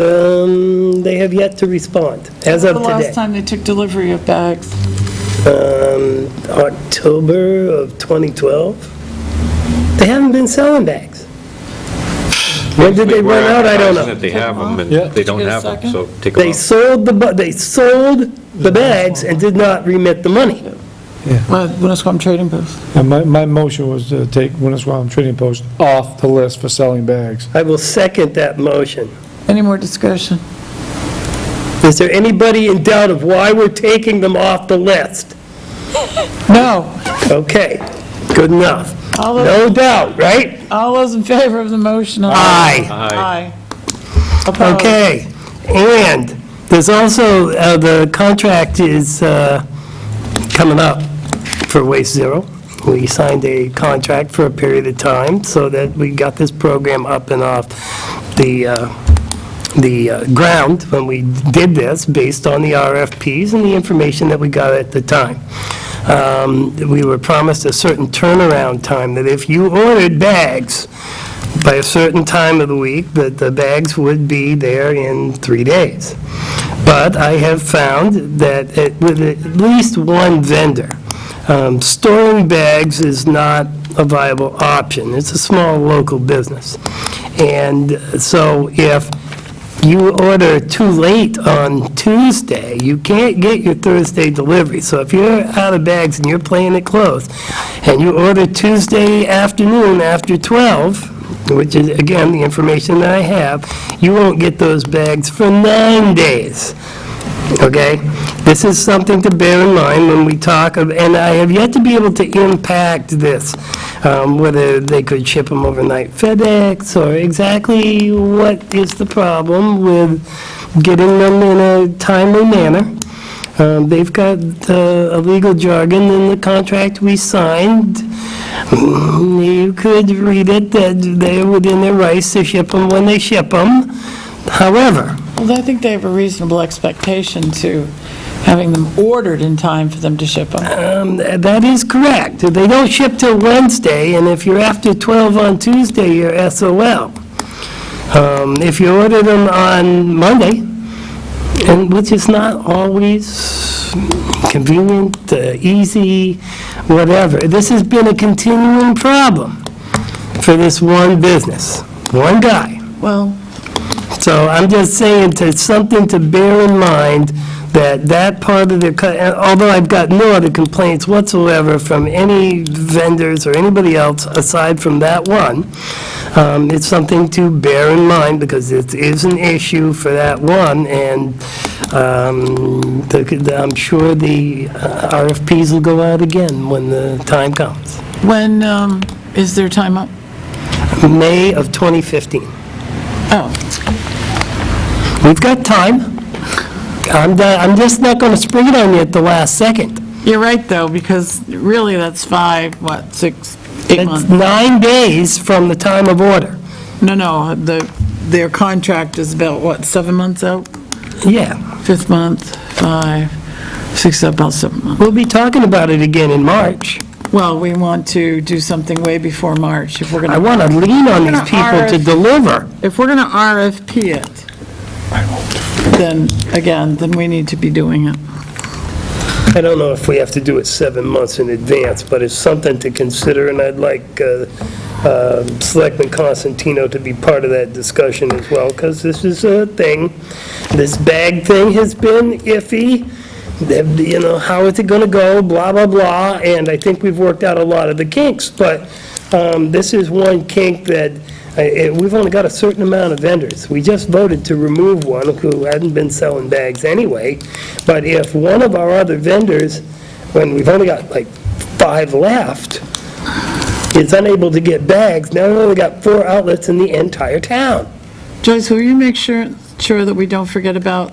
they have yet to respond, as of The last today. time they took delivery of bags. October of 2012. They haven't been selling bags. When did they run out? I don't know. That they have them, and Yeah. they don't Did you get a have them, second? so take them They out. sold the bags and did not remit the money. Winnisquam Trading Post. And my motion was to take Winnisquam Trading Post off the list for selling bags. I will second that motion. Any more discussion? Is there anybody in doubt of why we're taking them off the list? No. Okay, good enough. All those- No doubt, right? All those in favor of the motion? Aye. Aye. Opposed? Okay, and there's also, the contract is coming up for Waste Zero. We signed a contract for a period of time so that we got this program up and off the ground when we did this, based on the RFPs and the information that we got at the time. We were promised a certain turnaround time, that if you ordered bags by a certain time of the week, that the bags would be there in 3 days. But I have found that with at least one vendor, storing bags is not a viable option. It's a small local business. And so if you order too late on Tuesday, you can't get your Thursday delivery. So if you're out of bags and you're playing it close, and you order Tuesday afternoon after 12, which is, again, the information that I have, you won't get those bags for 9 days. Okay? This is something to bear in mind when we talk of, and I have yet to be able to impact this, whether they could ship them overnight FedEx, or exactly what is the problem with getting them in a timely manner. They've got a legal jargon in the contract we signed. You could read it, that they're within their rights to ship them when they ship them. However, Well, I think they have a reasonable expectation to having them ordered in time for them to ship them. that is correct. They don't ship till Wednesday, and if you're after 12 on Tuesday, you're SOL. If you order them on Monday, and which is not always convenient, easy, whatever. This has been a continuing problem for this one business, one guy. Well, So I'm just saying, it's something to bear in mind, that part of the, although I've got no other complaints whatsoever from any vendors or anybody else aside from that one, it's something to bear in mind, because it is an issue for that one, and I'm sure the RFPs will go out again when the time comes. when is their time up? May of 2015. Oh, We've got time. I'm just not going to spring it on you at the last second. you're right, though, because really that's 5, 6, 8 It's months. 9 days from the time of order. No, their contract is about, 7 months out? Yeah. 5th month, 5, 6, about 7 months. We'll be talking about it again in March. Well, we want to do something way before March, if we're I going want to lean on these people to deliver. if we're going to RFP it, then we need to be doing it. I don't know if we have to do it 7 months in advance, but it's something to consider, and I'd like Selectman Constantino to be part of that discussion as well, because this is a thing. This bag thing has been iffy. You know, how is it going to go, blah, blah, blah, and I think we've worked out a lot of the kinks, but this is one kink that we've only got a certain amount of vendors. We just voted to remove one who hadn't been selling bags anyway, but if one of our other vendors, when we've only got like 5 left, is unable to get bags, now we've only got 4 outlets in the entire town. Joyce, will you make sure that we don't forget about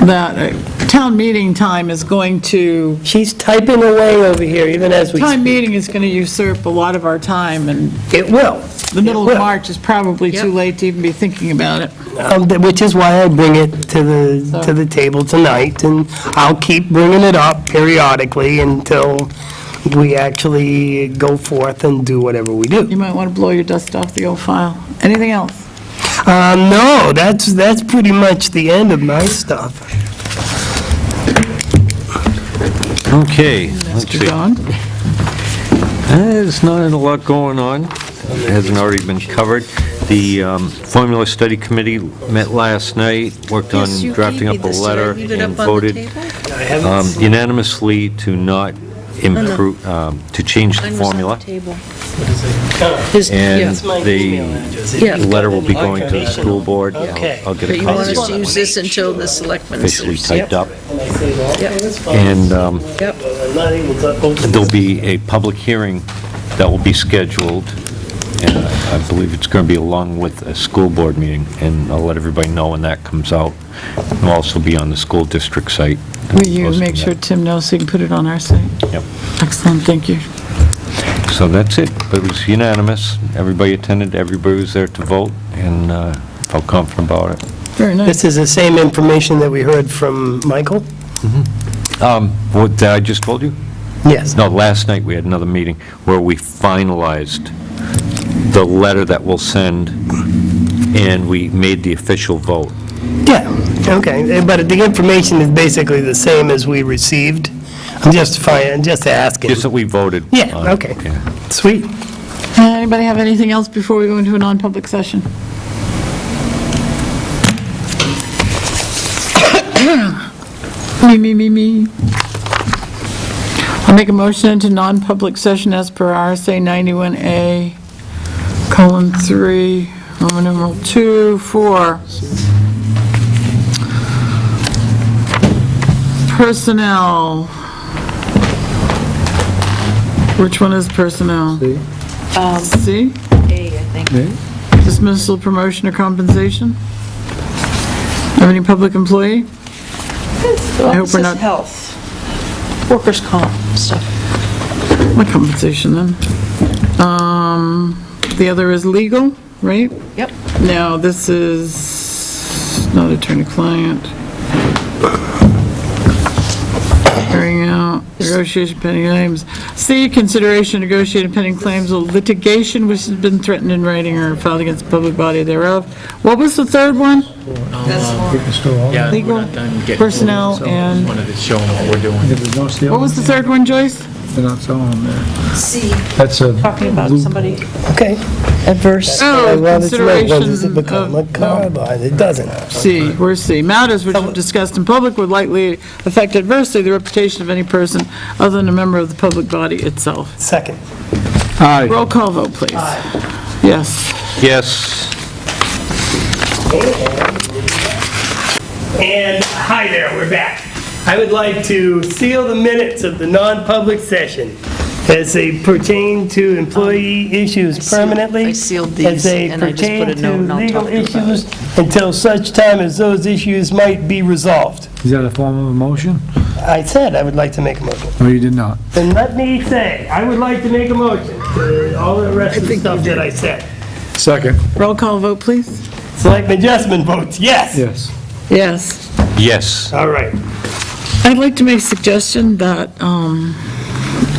that? Town meeting time is going to, She's typing away over here, even as we time speak. meeting is going to usurp a lot of our time, and It will. the middle It of will. March is probably too Yep. late to even be thinking about it. Which is why I bring it to the table tonight, and I'll keep bringing it up periodically until we actually go forth and do whatever we do. You might want to blow your dust off the old file. Anything else? No, that's pretty much the end of my stuff. Okay, let's Mr. see. Don? There's not a lot going on. It hasn't already been covered. The Formula Study Committee met last night, worked on Yes, you drafting gave up me a this. Did I letter leave it and up on the voted table? unanimously to not improve, to change the Mine was on formula. the table. His- And yeah. the Yeah. letter will be going to the school board. Okay. I'll get But a you want copy us to use this until the selectmen. officially typed up. Yep, And yep. there'll be a public hearing that will be scheduled, and I believe it's going to be along with a school board meeting, and I'll let everybody know when that comes out. It'll also be on the school district site. Will you Posting make sure that. Tim knows so you can put it on our site? Yep. Excellent, thank you. So that's it, but it was unanimous. Everybody attended, everybody was there to vote, and felt confident about it. Very nice. This is the same information that we heard from Michael? What I just told you? Yes. No, last night we had another meeting where we finalized the letter that we'll send, and we made the official vote. Yeah, okay, but the information is basically the same as we received. I'm just asking. Just that we voted. Yeah, on it. okay. Sweet. Anybody have anything else before we go into a non-public session? Me. I'll make a motion into non-public session as per RSA 91A:3, Roman numeral 2, for personnel. Which one is personnel? C? A, I think. Dismissal, promotion, or compensation? Of any public employee? I hope we're not, Health, workers' comp stuff. not compensation then. The other is legal, right? Yep. Now, this is not attorney-client. Carrying out negotiation pending claims. C, consideration negotiating pending claims of litigation which has been threatened in writing or filed against the public body thereof. What was the third one? Yeah, Legal, we're not done getting- personnel, and, Just wanted to show them what we're doing. If there's no steel what was the third one, Joyce? They're not selling them there. C, That's a talking about loop. somebody Okay. adverse. I Oh, wanted to know, when consideration does it become a of, car line? It doesn't. C, where's C? Matters which if discussed in public would likely affect adversely the reputation of any person other than a member of the public body itself. Second. Aye. Roll call vote, please. Yes. Yes. And hi there, we're back. I would like to seal the minutes of the non-public session as they pertain to employee issues permanently. I sealed these, As they and I just put a pertain to note, and I'll legal talk to you about issues until such time as those issues might be resolved. Is that a form of a motion? I said I would like to make a motion. No, you did not. Then let me say, I would like to make a motion to all the rest of the stuff that I said. Second. Roll call vote, please. Selectman Jessman votes yes. Yes. Yes. Yes. All right. I'd like to make a suggestion that,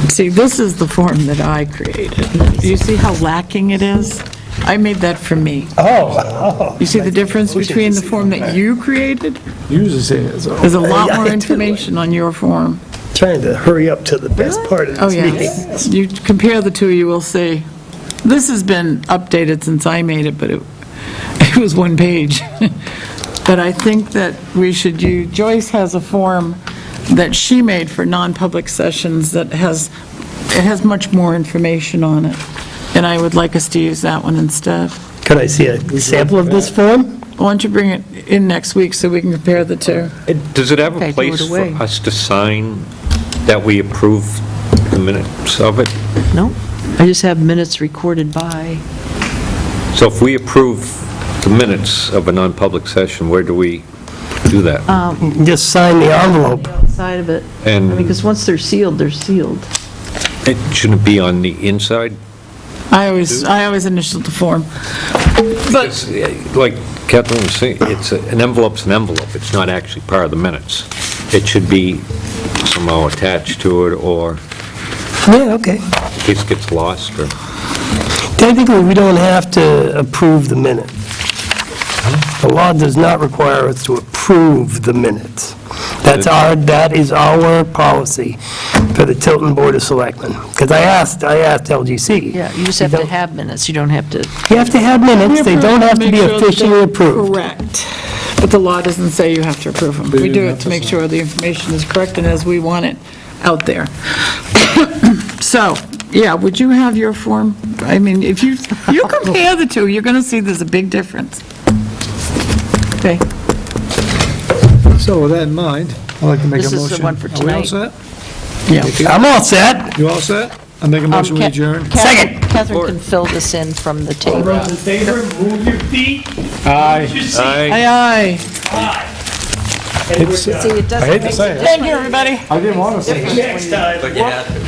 see, this is the form that I created. Do you see how lacking it is? I made that for me. Oh. You see the difference between the form that you created? Usually say it, so. There's a lot I more do. information on your form. Trying to hurry up to the best part of Oh, this meeting. yes. You compare the two, you will see. This has been updated since I made it, but it was one page. But I think that we should use, Joyce has a form that she made for non-public sessions that it has much more information on it. And I would like us to use that one instead. Could I see a sample of this form? Why don't you bring it in next week so we can compare the two? Does it have Okay, a throw it place for away. us to sign that we approve the minutes of it? No, I just have minutes recorded by. So if we approve the minutes of a non-public session, where do we do that? Just sign the envelope. Outside of it. And- Because once they're sealed, they're sealed. It shouldn't be on the inside? I always initial the form. But, It's, like Kathleen was saying, an envelope's an envelope, it's not actually part of the minutes. It should be somehow attached to it, or Yeah, okay. in case it gets lost, or... Technically, we don't have to approve the minute. The law does not require us to approve the minutes. That is our policy for the Tilton Board of Selectmen. Because I asked LGC. Yeah, you just have to have minutes, you don't have to, You have to have minutes, they don't have to make be sure that officially they're approved. Correct. But the law doesn't say you have to approve them. We do it to make sure the information is correct and as we want it out there. So, yeah, would you have your form? I mean, if you compare the two, you're going to see there's a big difference. Okay. So with that in mind, I'd like to make a This motion. is the one for Are we all tonight. set? Yeah. I'm all set. You all set? I make a motion we adjourn. Second. Catherine can fill this in from the table. In favor, move your feet. Aye. Aye, aye. And we're See, done. it doesn't make a Thank you, everybody. I didn't want to say. Next time.